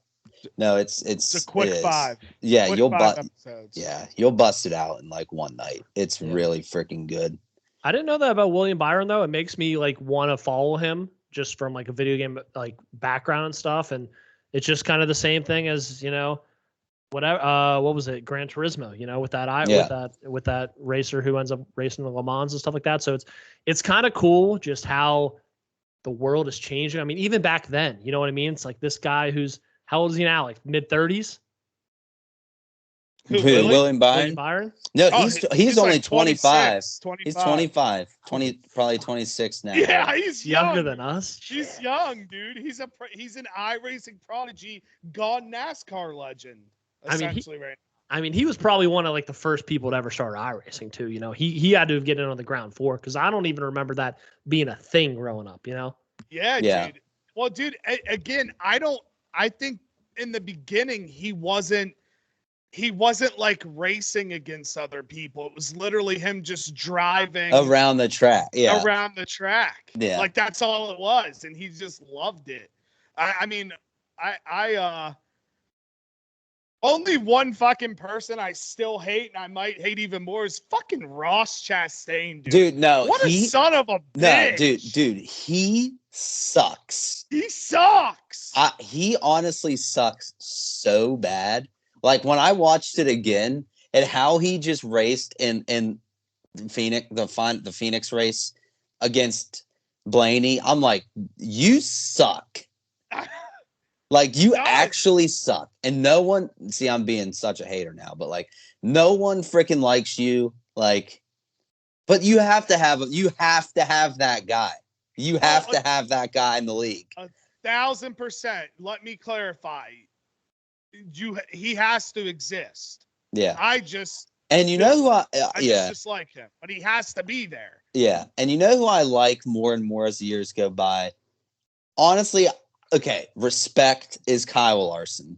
No, it's a quick 5. Yeah, quick you'll 5 episodes. Yeah, you'll bust it out in one night. It's really freaking good. I didn't know that about William Byron though. It makes me want to follow him just from like a video game like background and stuff, and it's just kind of the same thing as whatever. What was it? Gran Turismo. With that racer who ends up racing the Le Mans and stuff like that. So it's kind of cool just how the world is changing. I mean, even back then, you know what I mean? It's like this guy who's how old is he now? Like mid-30s. William Byron? No, he's only 25. 25. He's 25. 20, probably 26 now. Yeah, he's younger than us. He's young, dude. He's an iRacing prodigy, gone NASCAR legend. Essentially, he was probably one of like the first people to ever start iRacing too. He had to get in on the ground floor because I don't even remember that being a thing growing up. Yeah, dude. Well, dude, again, I think in the beginning he wasn't like racing against other people. It was literally him just driving around the track. Yeah. Around the track. Yeah. Like that's all it was. And he just loved it. I only one fucking person I still hate, and I might hate even more, is fucking Ross Chastain, dude. Dude, no. What a son of a bitch. No, dude, he sucks. He sucks. He honestly sucks so bad. Like when I watched it again and how he just raced in Phoenix, the Phoenix race against Blaney, I'm like, you suck. Like you actually suck. And no one, see, I'm being such a hater now, but like no one freaking likes you. Like, but you have to have that guy. You have to have that guy in the league. 1,000%. Let me clarify. He has to exist. Yeah. And you know who I just like him, but he has to be there. Yeah. And you know who I like more and more as the years go by? Honestly, okay, respect is Kyle Larson.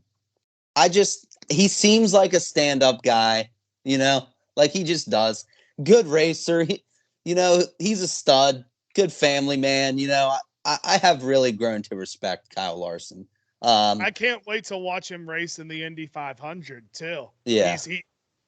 He seems like a stand-up guy, like he just does. Good racer. He's a stud, good family man. I have really grown to respect Kyle Larson. I can't wait to watch him race in the Indy 500 too. Yeah.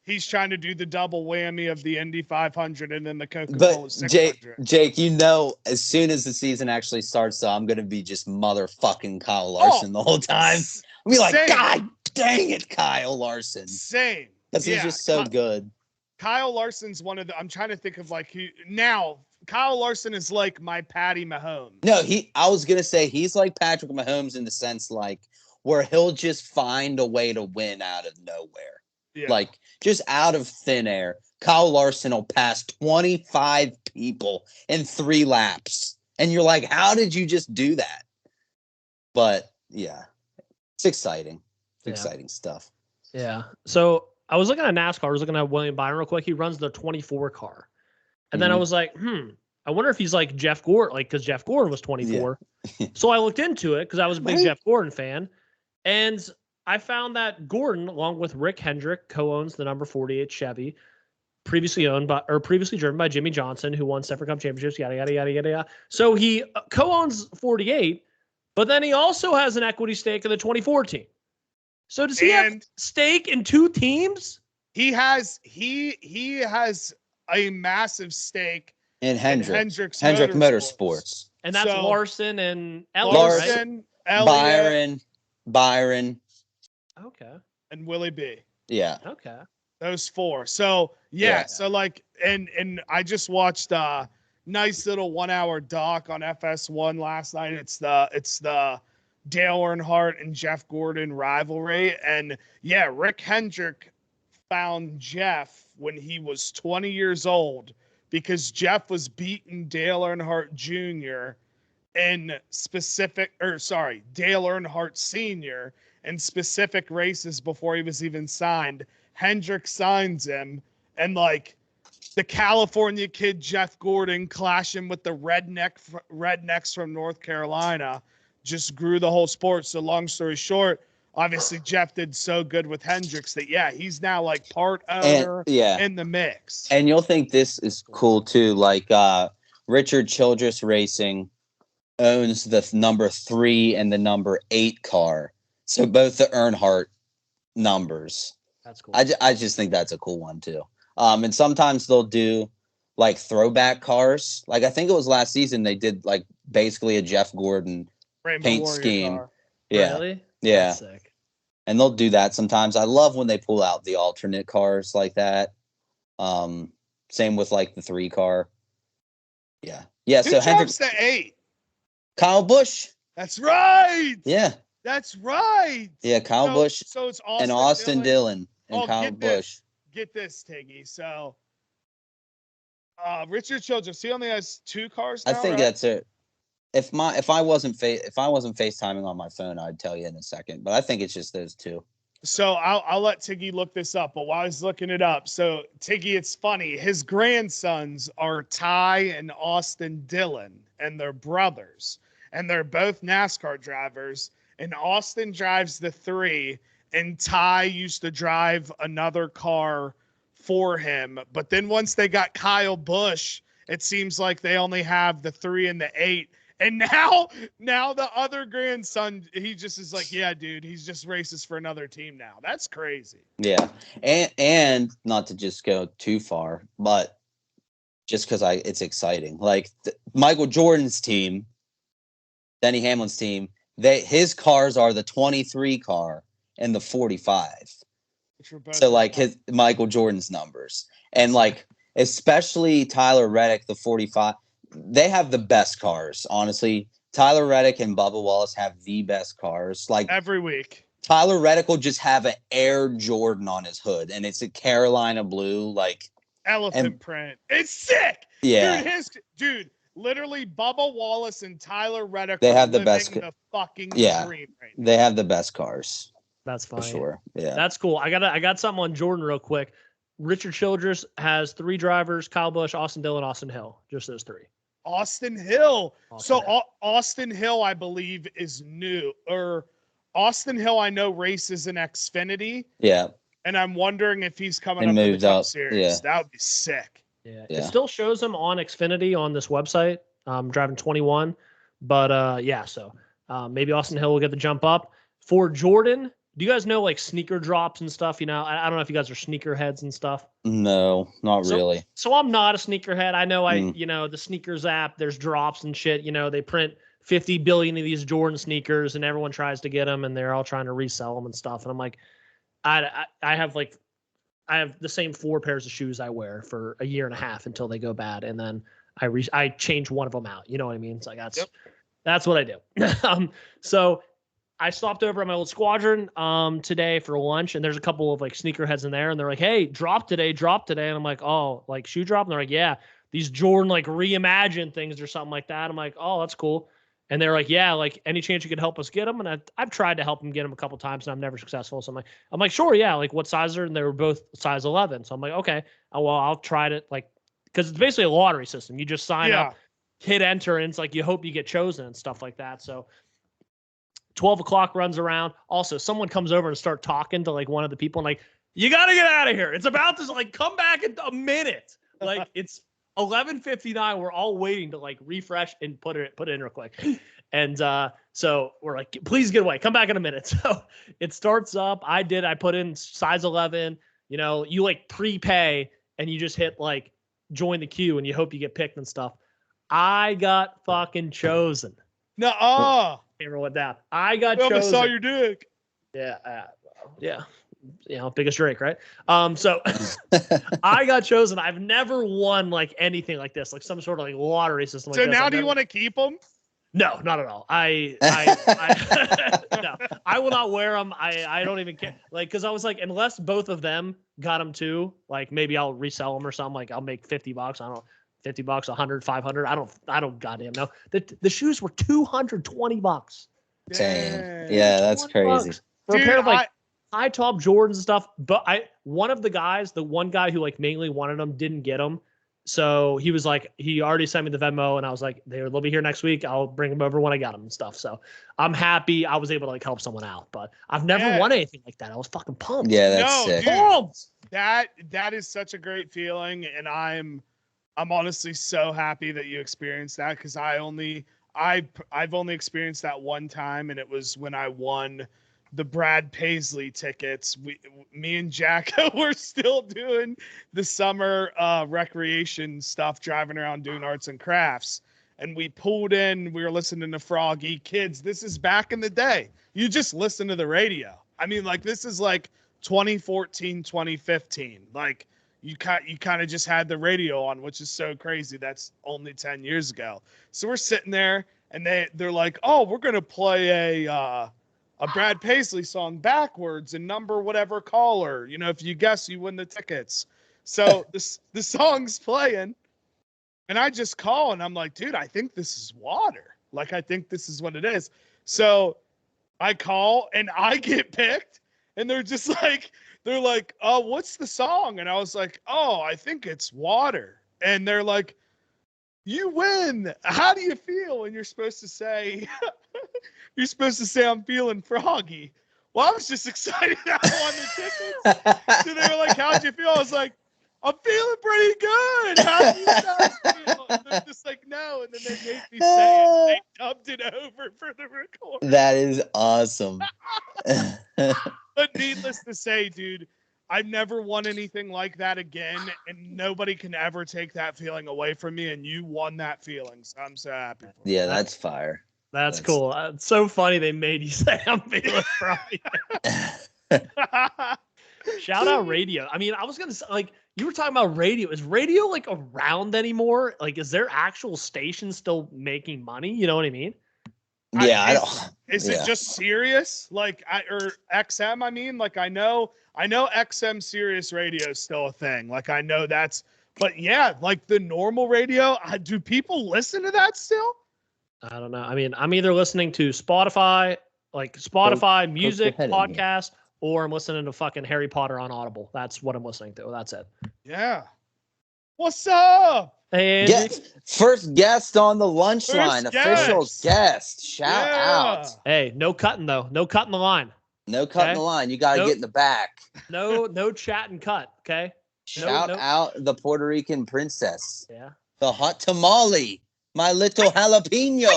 He's trying to do the double whammy of the Indy 500 and then the Coca-Cola 600. Jake, as soon as the season actually starts, I'm going to be just motherfucking Kyle Larson the whole time. I'll be like, same. God dang it, Kyle Larson. Same. Because he's just so good. Kyle Larson's one of the, I'm trying to think of like, Kyle Larson is like my Patty Mahomes. No, I was going to say he's like Patrick Mahomes in the sense like where he'll just find a way to win out of nowhere. Yeah. Like just out of thin air. Kyle Larson will pass 25 people in 3 laps. And you're like, how did you just do that? But yeah, it's exciting. It's exciting stuff. Yeah. So I was looking at NASCAR. I was looking at William Byron real quick. He runs the 24 car. And then I was like, I wonder if he's like Jeff Gordon, like because Jeff Gordon was 24. Yeah. So I looked into it because I was a big Jeff Gordon fan. And I found that Gordon, along with Rick Hendrick, co-owns the number 48 Chevy, previously driven by Jimmy Johnson, who won separate cup championships, yada, yada, yada, yada, yada. So he co-owns 48, but then he also has an equity stake in the 2014. So does he have stake in 2 teams? He has a massive stake in Hendrick Motorsports. And that's Larson and Elliott, Byron. Okay. And Willie B. Yeah. Okay. Those 4. So so like and I just watched a nice little 1-hour doc on FS1 last night. It's the Dale Earnhardt and Jeff Gordon rivalry. And Rick Hendrick found Jeff when he was 20 years old because Jeff was beating Dale Earnhardt Jr. Dale Earnhardt Sr. in specific races before he was even signed. Hendrick signs him, and like the California kid Jeff Gordon clashing with the rednecks from North Carolina just grew the whole sport. So long story short, obviously Jeff did so good with Hendricks that he's now like part owner in the mix. And you'll think this is cool too. Like Richard Childress Racing owns the number 3 and the number 8 car. So both the Earnhardt numbers. That's cool. I just think that's a cool one too. And sometimes they'll do like throwback cars. Like I think it was last season they did like basically a Jeff Gordon Rainbow paint Warrior scheme. car. Yeah. Really? Yeah. That's sick. And they'll do that sometimes. I love when they pull out the alternate cars like that. Same with like the 3 car. Yeah. Yeah. Who So drives the 8? Kyle Busch. That's right. Yeah. That's right. Yeah. Kyle Busch So it's and Austin Dillon and Kyle Busch. Get this, Tiggy. So Richard Childress, he only has 2 cars now, I think right? that's it. If I wasn't FaceTiming on my phone, I'd tell you in a second. But I think it's just those 2. So I'll let Tiggy look this up. But while I was looking it up, so Tiggy, it's funny. His grandsons are Ty and Austin Dillon, and they're brothers, and they're both NASCAR drivers. And Austin drives the 3, and Ty used to drive another car for him. But then once they got Kyle Busch, it seems like they only have the 3 and the 8. And now the other grandson, he just is like, yeah, dude, he's just races for another team now. That's crazy. Yeah. And not to just go too far, but just because it's exciting. Like Michael Jordan's team, Denny Hamlin's team, his cars are the 23 car and the 45. So like Michael Jordan's numbers. And like especially Tyler Reddick, the 45. They have the best cars, honestly. Tyler Reddick and Bubba Wallace have the best cars. Like every week. Tyler Reddick will just have an Air Jordan on his hood, and it's a Carolina blue, like elephant print. It's sick. Yeah. Dude, literally Bubba Wallace and Tyler Reddick. They have the best. The fucking dream right now. They have the best cars. That's fine. For sure. Yeah. That's cool. I got something on Jordan real quick. Richard Childress has 3 drivers: Kyle Busch, Austin Dillon, Austin Hill. Just those 3. Austin Hill. Austin Hill, I believe, is new. Or Austin Hill, I know races in Xfinity. Yeah. And I'm wondering if he's coming up to the Cup Series. Yeah. That would be sick. Yeah. It still shows him on Xfinity on this website. Driving 21. But so maybe Austin Hill will get the jump up. For Jordan, do you guys know like sneaker drops and stuff? You know, I don't know if you guys are sneaker heads and stuff. No, not really. So I'm not a sneaker head. I know the sneakers app, there's drops and shit. You know, they print 50 billion of these Jordan sneakers and everyone tries to get them and they're all trying to resell them and stuff. And I'm like, I have the same 4 pairs of shoes I wear for a year and a half until they go bad. And then I change one of them out. You know what I mean? It's like, that's what I do. So I stopped over at my old squadron today for lunch, and there's a couple of like sneakerheads in there, and they're like, "Hey, drop today." And I'm like, "Oh, like shoe drop?" And they're like, "Yeah, these Jordan like reimagined things or something like that." I'm like, "Oh, that's cool." And they're like, "Yeah, like any chance you could help us get them?" And I've tried to help them get them a couple times, and I'm never successful. So I'm like, "Sure, yeah." Like, what size are? And they were both size 11. So I'm like, "Okay, well, I'll try it." Like, because it's basically a lottery system. You just sign up, hit enter, and it's like you hope you get chosen and stuff like that. So 12 o'clock runs around. Also, someone comes over and start talking to like one of the people and like, "You got to get out of here. It's about to like come back in a minute." Like it's 11:59. We're all waiting to like refresh and put it in real quick. And so we're like, "Please get away. Come back in a minute." So it starts up. I put in size 11. You know, you like prepay and you just hit like join the queue and you hope you get picked and stuff. I got fucking chosen. Camera went down. I got chosen. I saw your dick. Yeah. Yeah. You know, biggest Drake, right? So I got chosen. I've never won like anything like this, like some sort of like lottery system. So now do you want to keep them? No, not at all. I no, I will not wear them. I don't even care. Like, cause I was like, unless both of them got them too, like maybe I'll resell them or something. Like I'll make $50. I don't know. $50, 100, 500. I don't goddamn know. The shoes were $220. Dang. Yeah, that's crazy. For a pair of like high top Jordans and stuff. But one of the guys, the one guy who like mainly wanted them, didn't get them. So he was like, he already sent me the Venmo, and I was like, they'll be here next week. I'll bring them over when I got them and stuff. So I'm happy I was able to like help someone out. But I've never won anything like that. I was fucking pumped. Yeah, that's sick. Pumped. That is such a great feeling, and I'm honestly so happy that you experienced that, because I've only experienced that one time, and it was when I won the Brad Paisley tickets. Me and Jacko were still doing the summer recreation stuff, driving around doing arts and crafts. And we pulled in, we were listening to Froggy. Kids, this is back in the day. You just listen to the radio. I mean, like, this is like 2014, 2015. Like, you kind of just had the radio on, which is so crazy. That's only 10 years ago. So we're sitting there, and they're like, oh, we're going to play a Brad Paisley song backwards and number whatever caller. You know, if you guess, you win the tickets. So the song's playing. And I just call and I'm like, dude, I think this is water. Like, I think this is what it is. So I call and I get picked and they're like, oh, what's the song? And I was like, oh, I think it's water. And they're like, you win. How do you feel? And you're supposed to say, I'm feeling froggy. Well, I was just excited I won the tickets. So they were like, how'd you feel? I was like, I'm feeling pretty good. How do you guys feel? And they're just like, no. And then they made me say it. They dubbed it over for the recording. That is awesome. But needless to say, dude, I've never won anything like that again. And nobody can ever take that feeling away from me. And you won that feeling. So I'm so happy for you. Yeah, that's fire. That's cool. It's so funny they made you say I'm feeling froggy. Shout out radio. I mean, I was going to say, like, you were talking about radio. Is radio, like, around anymore? Like, is there actual stations still making money? You know what I mean? Yeah, Is it just Sirius? Like, or XM, I mean? Like, I know XM Sirius radio is still a thing. Like, I know that's, but yeah, like the normal radio, do people listen to that still? I don't know. I mean, I'm either listening to Spotify music, podcast, or I'm listening to fucking Harry Potter on Audible. That's what I'm listening to. That's it. Yeah. What's up? Hey, first guest on the lunch line. Official guest. Shout out. Hey, no cutting though. No cutting the line. No cutting the line. You got to get in the back. No chat and cut. Okay. Shout out the Puerto Rican princess. Yeah. The hot tamale. My little jalapeno.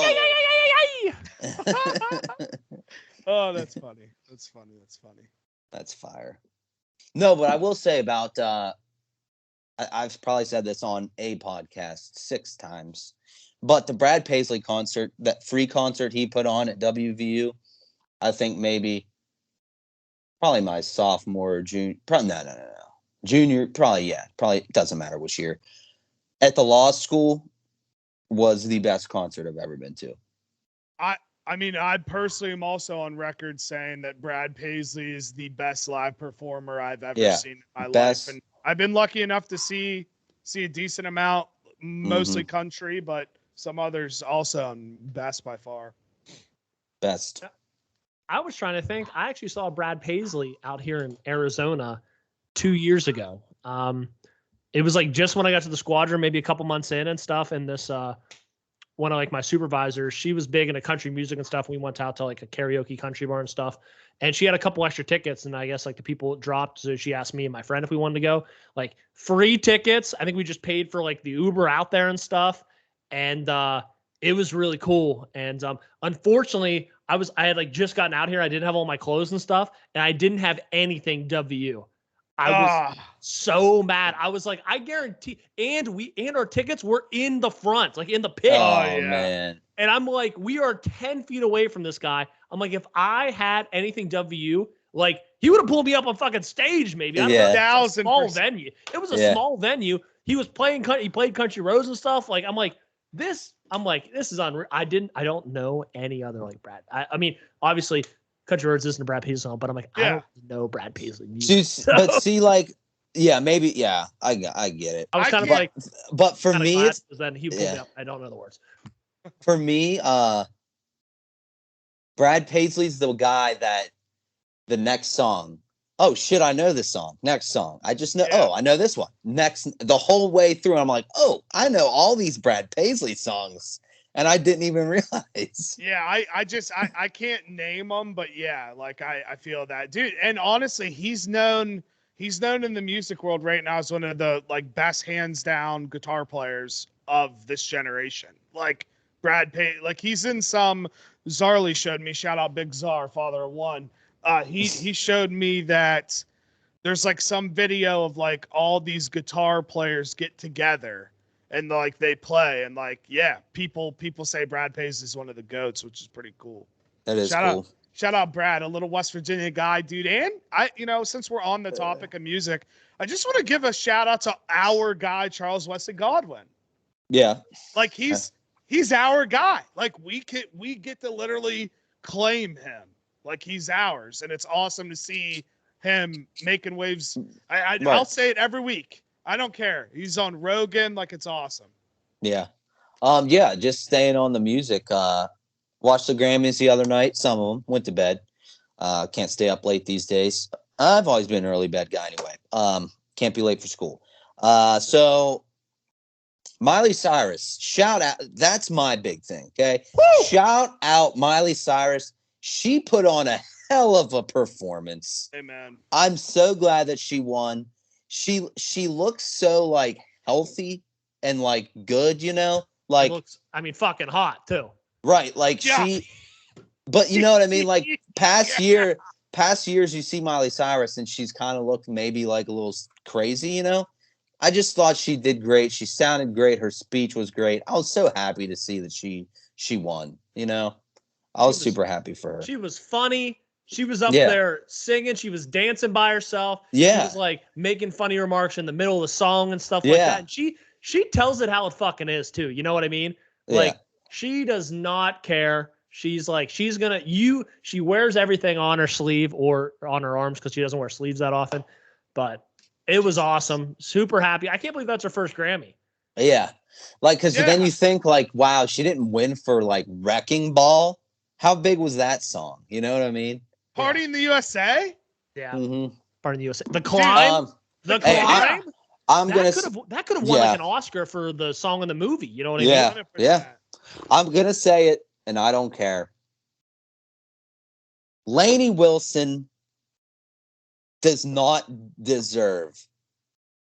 Oh, that's funny. That's funny. That's fire. No, but I will say about, I've probably said this on a podcast 6 times, but the Brad Paisley concert, that free concert he put on at WVU, I think probably my sophomore or junior, junior, probably doesn't matter which year, at the law school was the best concert I've ever been to. I mean, I personally am also on record saying that Brad Paisley is the best live performer I've ever seen in my life. And I've been lucky enough to see a decent amount, mostly country, but some others also, best by far. Best. I was trying to think. I actually saw Brad Paisley out here in Arizona 2 years ago. It was like just when I got to the squadron, maybe a couple months in and stuff. And this one of like my supervisors, she was big into country music and stuff. We went out to like a karaoke country bar and stuff. And she had a couple extra tickets. And I guess like the people dropped. So she asked me and my friend if we wanted to go. Like free tickets. I think we just paid for like the Uber out there and stuff. And it was really cool. And unfortunately, I had like just gotten out here. I didn't have all my clothes and stuff. And I didn't have anything WU. I was so mad. I was like, I guarantee, and our tickets were in the front, like in the pit. Oh, yeah. Man. And I'm like, we are 10 feet away from this guy. I'm like, if I had anything WU, like he would have pulled me up on fucking stage, maybe. I don't know, a small venue. It was a small venue. He was playing, he played Country Roads and stuff. Like, I'm like, this is unreal. I don't know any other like Brad. I mean, obviously, Country Roads isn't a Brad Paisley song, but I'm like, I don't know Brad Paisley music. But see, like, maybe, I get it. I was kind of like, but for me, it's then he pulled me up. I don't know the words. For me, Brad Paisley's the guy that the next song. Oh shit, I know this song. Next song, I just know. Oh, I know this one. Next, the whole way through, I'm like, oh, I know all these Brad Paisley songs. And I didn't even realize. Yeah, I can't name them, but yeah, like I feel that, dude. And honestly, he's known in the music world right now as one of the like best hands down guitar players of this generation. Like Brad Paisley, like he's in some Zarly showed me, shout out Big Czar, father of one. he showed me that there's like some video of like all these guitar players get together and like they play and like, yeah, people say Brad Paisley is one of the GOATs, which is pretty cool. That is cool. Shout out Brad, a little West Virginia guy, dude. And since we're on the topic of music, I just want to give a shout out to our guy, Charles Wesley Godwin. Yeah. Like he's our guy. Like we get to literally claim him. Like he's ours. And it's awesome to see him making waves. I'll say it every week. I don't care. He's on Rogan. Like it's awesome. Yeah. Yeah. Just staying on the music. Watched the Grammys the other night. Some of them went to bed. Can't stay up late these days. I've always been an early bed guy anyway. Can't be late for school. So Miley Cyrus, shout out. That's my big thing. Okay. Woo! Shout out Miley Cyrus. She put on a hell of a performance. Hey man. I'm so glad that she won. She looks so like healthy and like good, like looks, fucking hot too. Right. Like but you know what I mean? Like past years you see Miley Cyrus and she's kind of looked maybe like a little crazy, I just thought she did great. She sounded great. Her speech was great. I was so happy to see that she won, I was super happy for her. She was funny. She was up there singing. She was dancing by herself. Yeah. She was like making funny remarks in the middle of the song and stuff like that. And she tells it how it fucking is too. You know what I mean? Like she does not care. She's like, she wears everything on her sleeve or on her arms because she doesn't wear sleeves that often. But it was awesome. Super happy. I can't believe that's her first Grammy. Yeah. Like, because then you think like, wow, she didn't win for like Wrecking Ball. How big was that song? You know what I mean? Party in the USA? Yeah. Mm-hmm. Party in the USA. The Climb? The Climb? That could have won like an Oscar for the song in the movie. You know what I mean? 100%. Yeah. I'm going to say it, and I don't care. Lainey Wilson does not deserve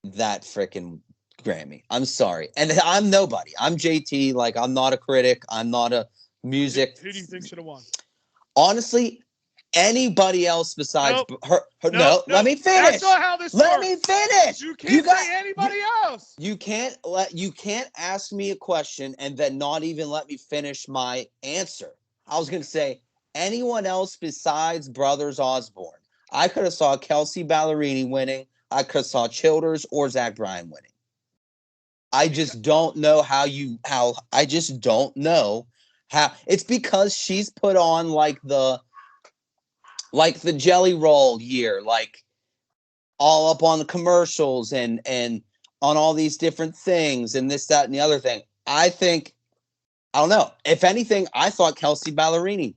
that freaking Grammy. I'm sorry. And I'm nobody. I'm JT. Like, I'm not a critic. I'm not a music. Who do you think should have won? Honestly, anybody else besides her. No, let me finish. That's not how this works. Let me finish. You can't say anybody else. You can't ask me a question and then not even let me finish my answer. I was going to say anyone else besides Brothers Osborne. I could have saw Kelsey Ballerini winning. I could have saw Childers or Zach Bryan winning. I just don't know how I just don't know how. It's because she's put on like the Jelly Roll year, like all up on the commercials and on all these different things and this, that, and the other thing. I don't know. If anything, I thought Kelsey Ballerini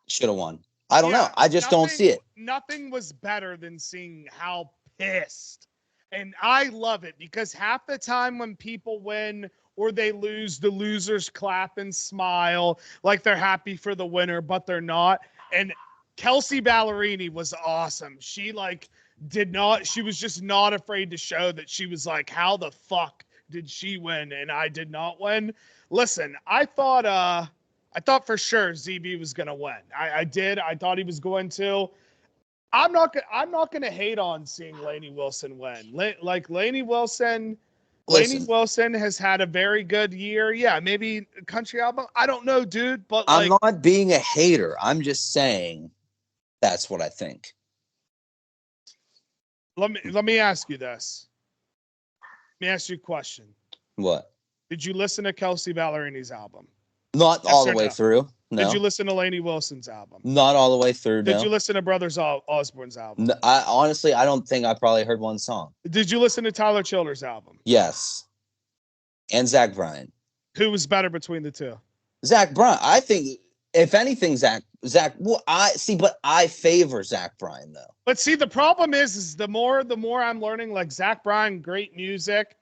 should have won. I don't know. I just don't see it. Nothing was better than seeing how pissed. And I love it because half the time when people win or they lose, the losers clap and smile like they're happy for the winner, but they're not. And Kelsey Ballerini was awesome. She she was just not afraid to show that she was like, how the fuck did she win and I did not win? Listen, I thought for sure ZB was going to win. I did. I thought he was going to. I'm not going to hate on seeing Lainey Wilson win. Lainey Wilson has had a very good year. Yeah, maybe a country album. I don't know, dude. But I'm not being a hater. I'm just saying that's what I think. Let me ask you this. Let me ask you a question. What? Did you listen to Kelsey Ballerini's album? Not all the way through. No. Did you listen to Lainey Wilson's album? Not all the way through. Did you listen to Brothers Osborne's album? No, I don't think I probably heard one song. Did you listen to Tyler Childers' album? Yes. And Zach Bryan. Who was better between the two? Zach Bryan. I think, if anything, Zach. Well, but I favor Zach Bryan though. But see, the problem is the more I'm learning, like Zach Bryan, great music.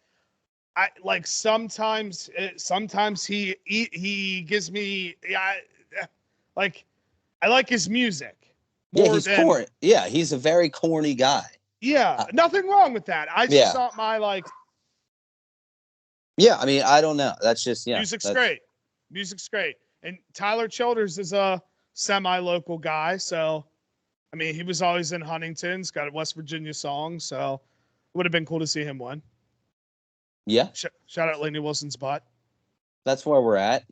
I like sometimes he gives me I like his music. He's corny. Yeah, he's a very corny guy. Yeah, nothing wrong with that. I just thought Yeah, I mean, I don't know. That's just Music's great. Music's great. And Tyler Childers is a semi-local guy, so I mean, he was always in Huntington. He's got a West Virginia song, so it would have been cool to see him win. Yeah. Shout out Lainey Wilson's butt. That's where we're at,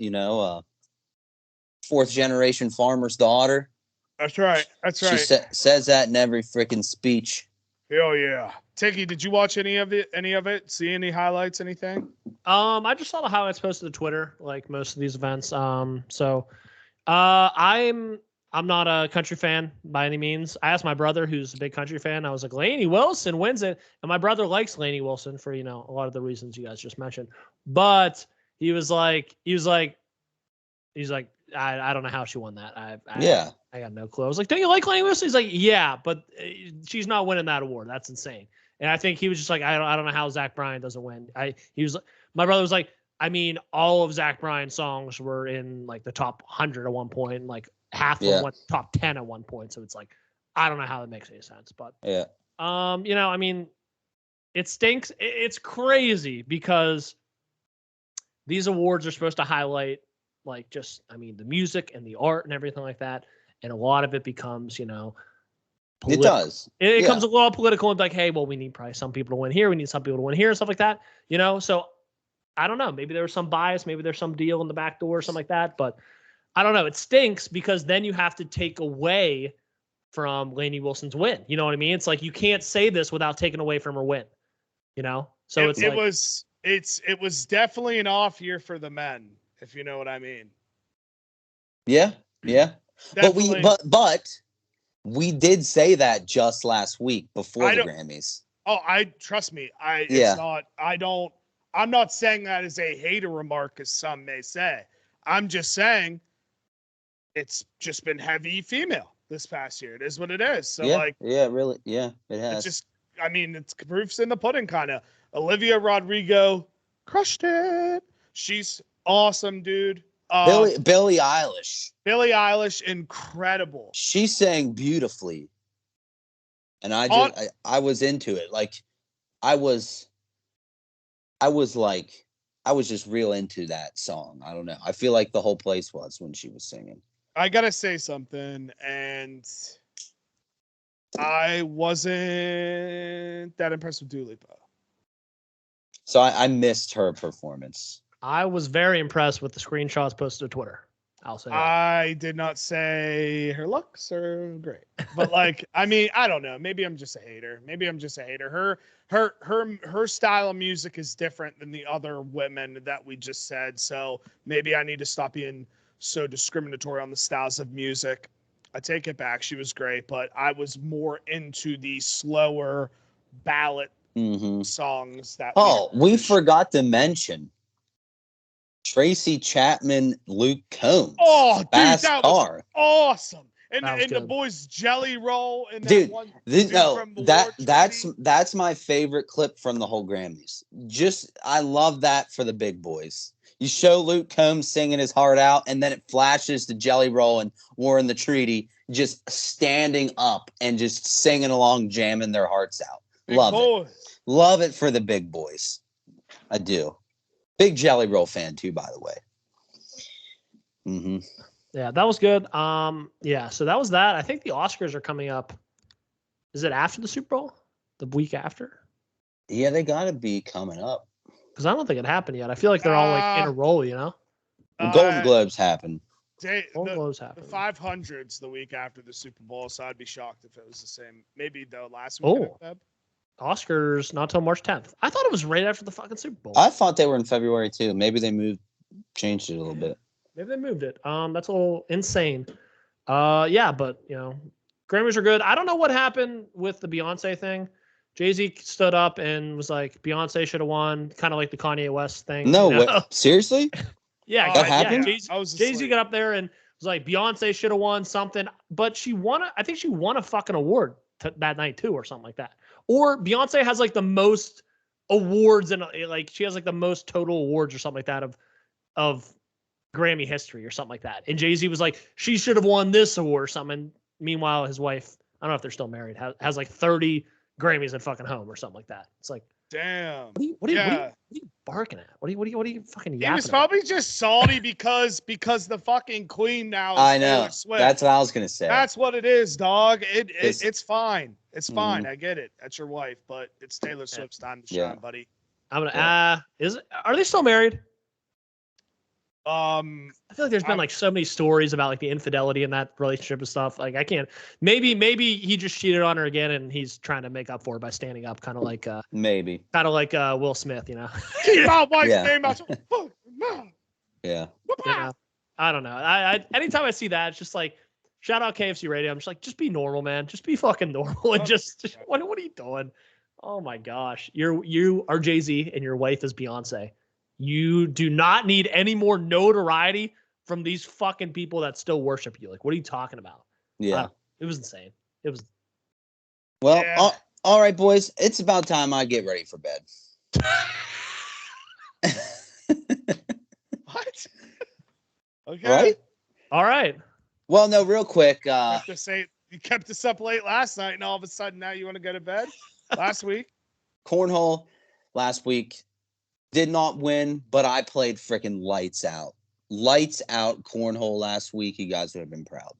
fourth generation farmer's daughter. That's right. That's right. She says that in every freaking speech. Hell yeah. Tiki, did you watch any of it? See any highlights, anything? I just saw the highlights posted to Twitter, like most of these events. I'm not a country fan by any means. I asked my brother, who's a big country fan. I was like, Lainey Wilson wins it. And my brother likes Lainey Wilson for, a lot of the reasons you guys just mentioned. But he was like, I don't know how she won that. I got no clue. I was like, don't you like Lainey Wilson? He's like, yeah, but she's not winning that award. That's insane. And I think he was just like, I don't know how Zach Bryan doesn't win. My brother was like, I mean, all of Zach Bryan's songs were in like the top 100 at one point, and like half of one top 10 at one point. So it's like, I don't know how that makes any sense, but I mean, it stinks. It's crazy because these awards are supposed to highlight like the music and the art and everything like that. And a lot of it becomes, it does. It becomes a little political and like, hey, well, we need probably some people to win here. We need some people to win here and stuff like that, So I don't know. Maybe there was some bias. Maybe there's some deal in the back door or something like that. But I don't know. It stinks because then you have to take away from Lainey Wilson's win. You know what I mean? It's like you can't say this without taking away from her win. So it was definitely an off year for the men, if you know what I mean. Yeah. Definitely. But we did say that just last week before the Grammys. Oh, trust me. I'm not saying that as a hater remark, as some may say. I'm just saying it's just been heavy female this past year. It is what it is. So really. Yeah, it has. It's proofs in the pudding kind of. Olivia Rodrigo crushed it. She's awesome, dude. Billie Eilish. Billie Eilish, incredible. She sang beautifully. And I was into it. Like I was just real into that song. I don't know. I feel like the whole place was when she was singing. I gotta say something, and I wasn't that impressed with Dua Lipa. So I missed her performance. I was very impressed with the screenshots posted to Twitter. I'll say that. I did not say her looks are great, but I don't know. Maybe I'm just a hater. Her style of music is different than the other women that we just said. So maybe I need to stop being so discriminatory on the styles of music. I take it back. She was great, but I was more into the slower ballad songs that. Oh, we forgot to mention Tracy Chapman, Luke Combs. Oh, dude, Fast that Car. was awesome. And the boys Jelly Roll and that's my favorite clip from the whole Grammys. I love that for the big boys. You show Luke Combs singing his heart out, and then it flashes to Jelly Roll and Warren the Treaty just standing up and just singing along, jamming their hearts out. Love it for the big boys. I do. Big Jelly Roll fan too, by the way. Mm-hmm. Yeah, that was good. So that was that. I think the Oscars are coming up. Is it after the Super Bowl? The week after? Yeah, they gotta be coming up. Because I don't think it happened yet. I feel like they're all like in a row, Golden Globes happened. Golden Globes happened. The 500's the week after the Super Bowl, so I'd be shocked if it was the same. Maybe the last week of Feb. Oscars not till March 10th. I thought it was right after the fucking Super Bowl. I thought they were in February too. Maybe they changed it a little bit. Maybe they moved it. That's a little insane. But Grammys are good. I don't know what happened with the Beyonce thing. Jay-Z stood up and was like, Beyonce should have won, kind of like the Kanye West thing. No, what? Seriously? Yeah, that happened. Jay-Z got up there and was like, Beyonce should have won something, but she won. I think she won a fucking award that night too, or something like that. Or Beyonce has like the most awards and like she has like the most total awards or something like that of Grammy history or something like that. And Jay-Z was like, she should have won this award or something. Meanwhile, his wife, I don't know if they're still married, has like 30 Grammys at fucking home or something like that. It's like, Damn. What are you barking at? What are you fucking yapping He was probably just salty because the fucking queen now is I know. Taylor Swift. That's what I was gonna say. That's what it is, dog. It's fine. It's fine. Mhm. I get it. That's your wife, but it's Taylor Swift's time to shine, buddy. I'm gonna are they still married? I feel like there's been like so many stories about like the infidelity in that relationship and stuff. Like I can't. Maybe he just cheated on her again, and he's trying to make up for it by standing up, kind of like maybe kind of like Will Smith, you know. Keep my wife's name out. Yeah. You know? I don't know. I anytime I see that, it's just like shout out KFC Radio. I'm just like, just be normal, man. Just be fucking normal, and just what are you doing? Oh my gosh, you are Jay-Z and your wife is Beyonce. You do not need any more notoriety from these fucking people that still worship you. Like, what are you talking about? Yeah. It was insane. It was. Well, all right, boys. It's about time I get ready for bed. What? Okay. Right? All right. Well, no, real quick. You kept us up late last night, and all of a sudden now you want to go to bed? Last week? Cornhole last week. Did not win, but I played freaking lights out. Lights out cornhole last week. You guys would have been proud.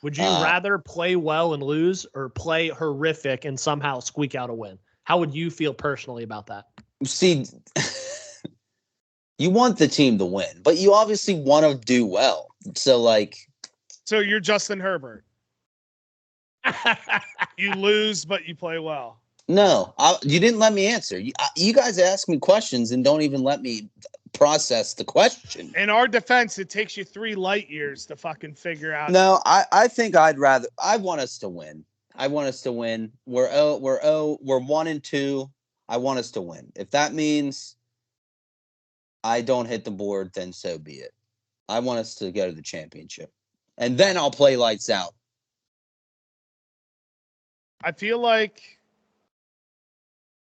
Would you rather play well and lose or play horrific and somehow squeak out a win? How would you feel personally about that? See, you want the team to win, but you obviously want to do well. So you're Justin Herbert. You lose, but you play well. No, you didn't let me answer. You guys ask me questions and don't even let me process the question. In our defense, it takes you 3 light years to fucking figure out. No, I think I want us to win. I want us to win. We're 1-2. I want us to win. If that means I don't hit the board, then so be it. I want us to go to the championship. And then I'll play lights out. I feel like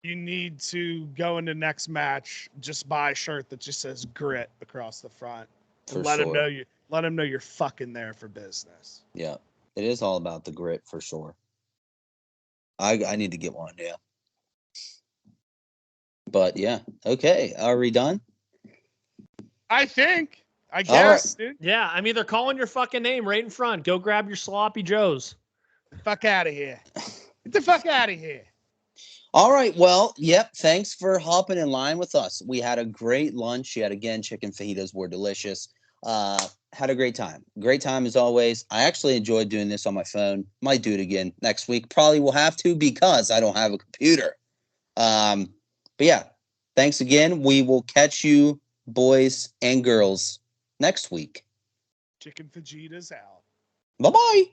you need to go into next match, just buy a shirt that just says grit across the front. And let him know you're fucking there for business. Yeah. It is all about the grit for sure. I need to get one, yeah. But yeah. Okay. Are we done? I guess, dude. Yeah, I'm either calling your fucking name right in front. Go grab your sloppy joes. Fuck out of here. Get the fuck out of here. All right. Well, yep. Thanks for hopping in line with us. We had a great lunch. Yet again, chicken fajitas were delicious. Had a great time. Great time as always. I actually enjoyed doing this on my phone. Might do it again next week. Probably will have to because I don't have a computer. But yeah, thanks again. We will catch you, boys and girls, next week. Chicken fajitas out. Bye-bye.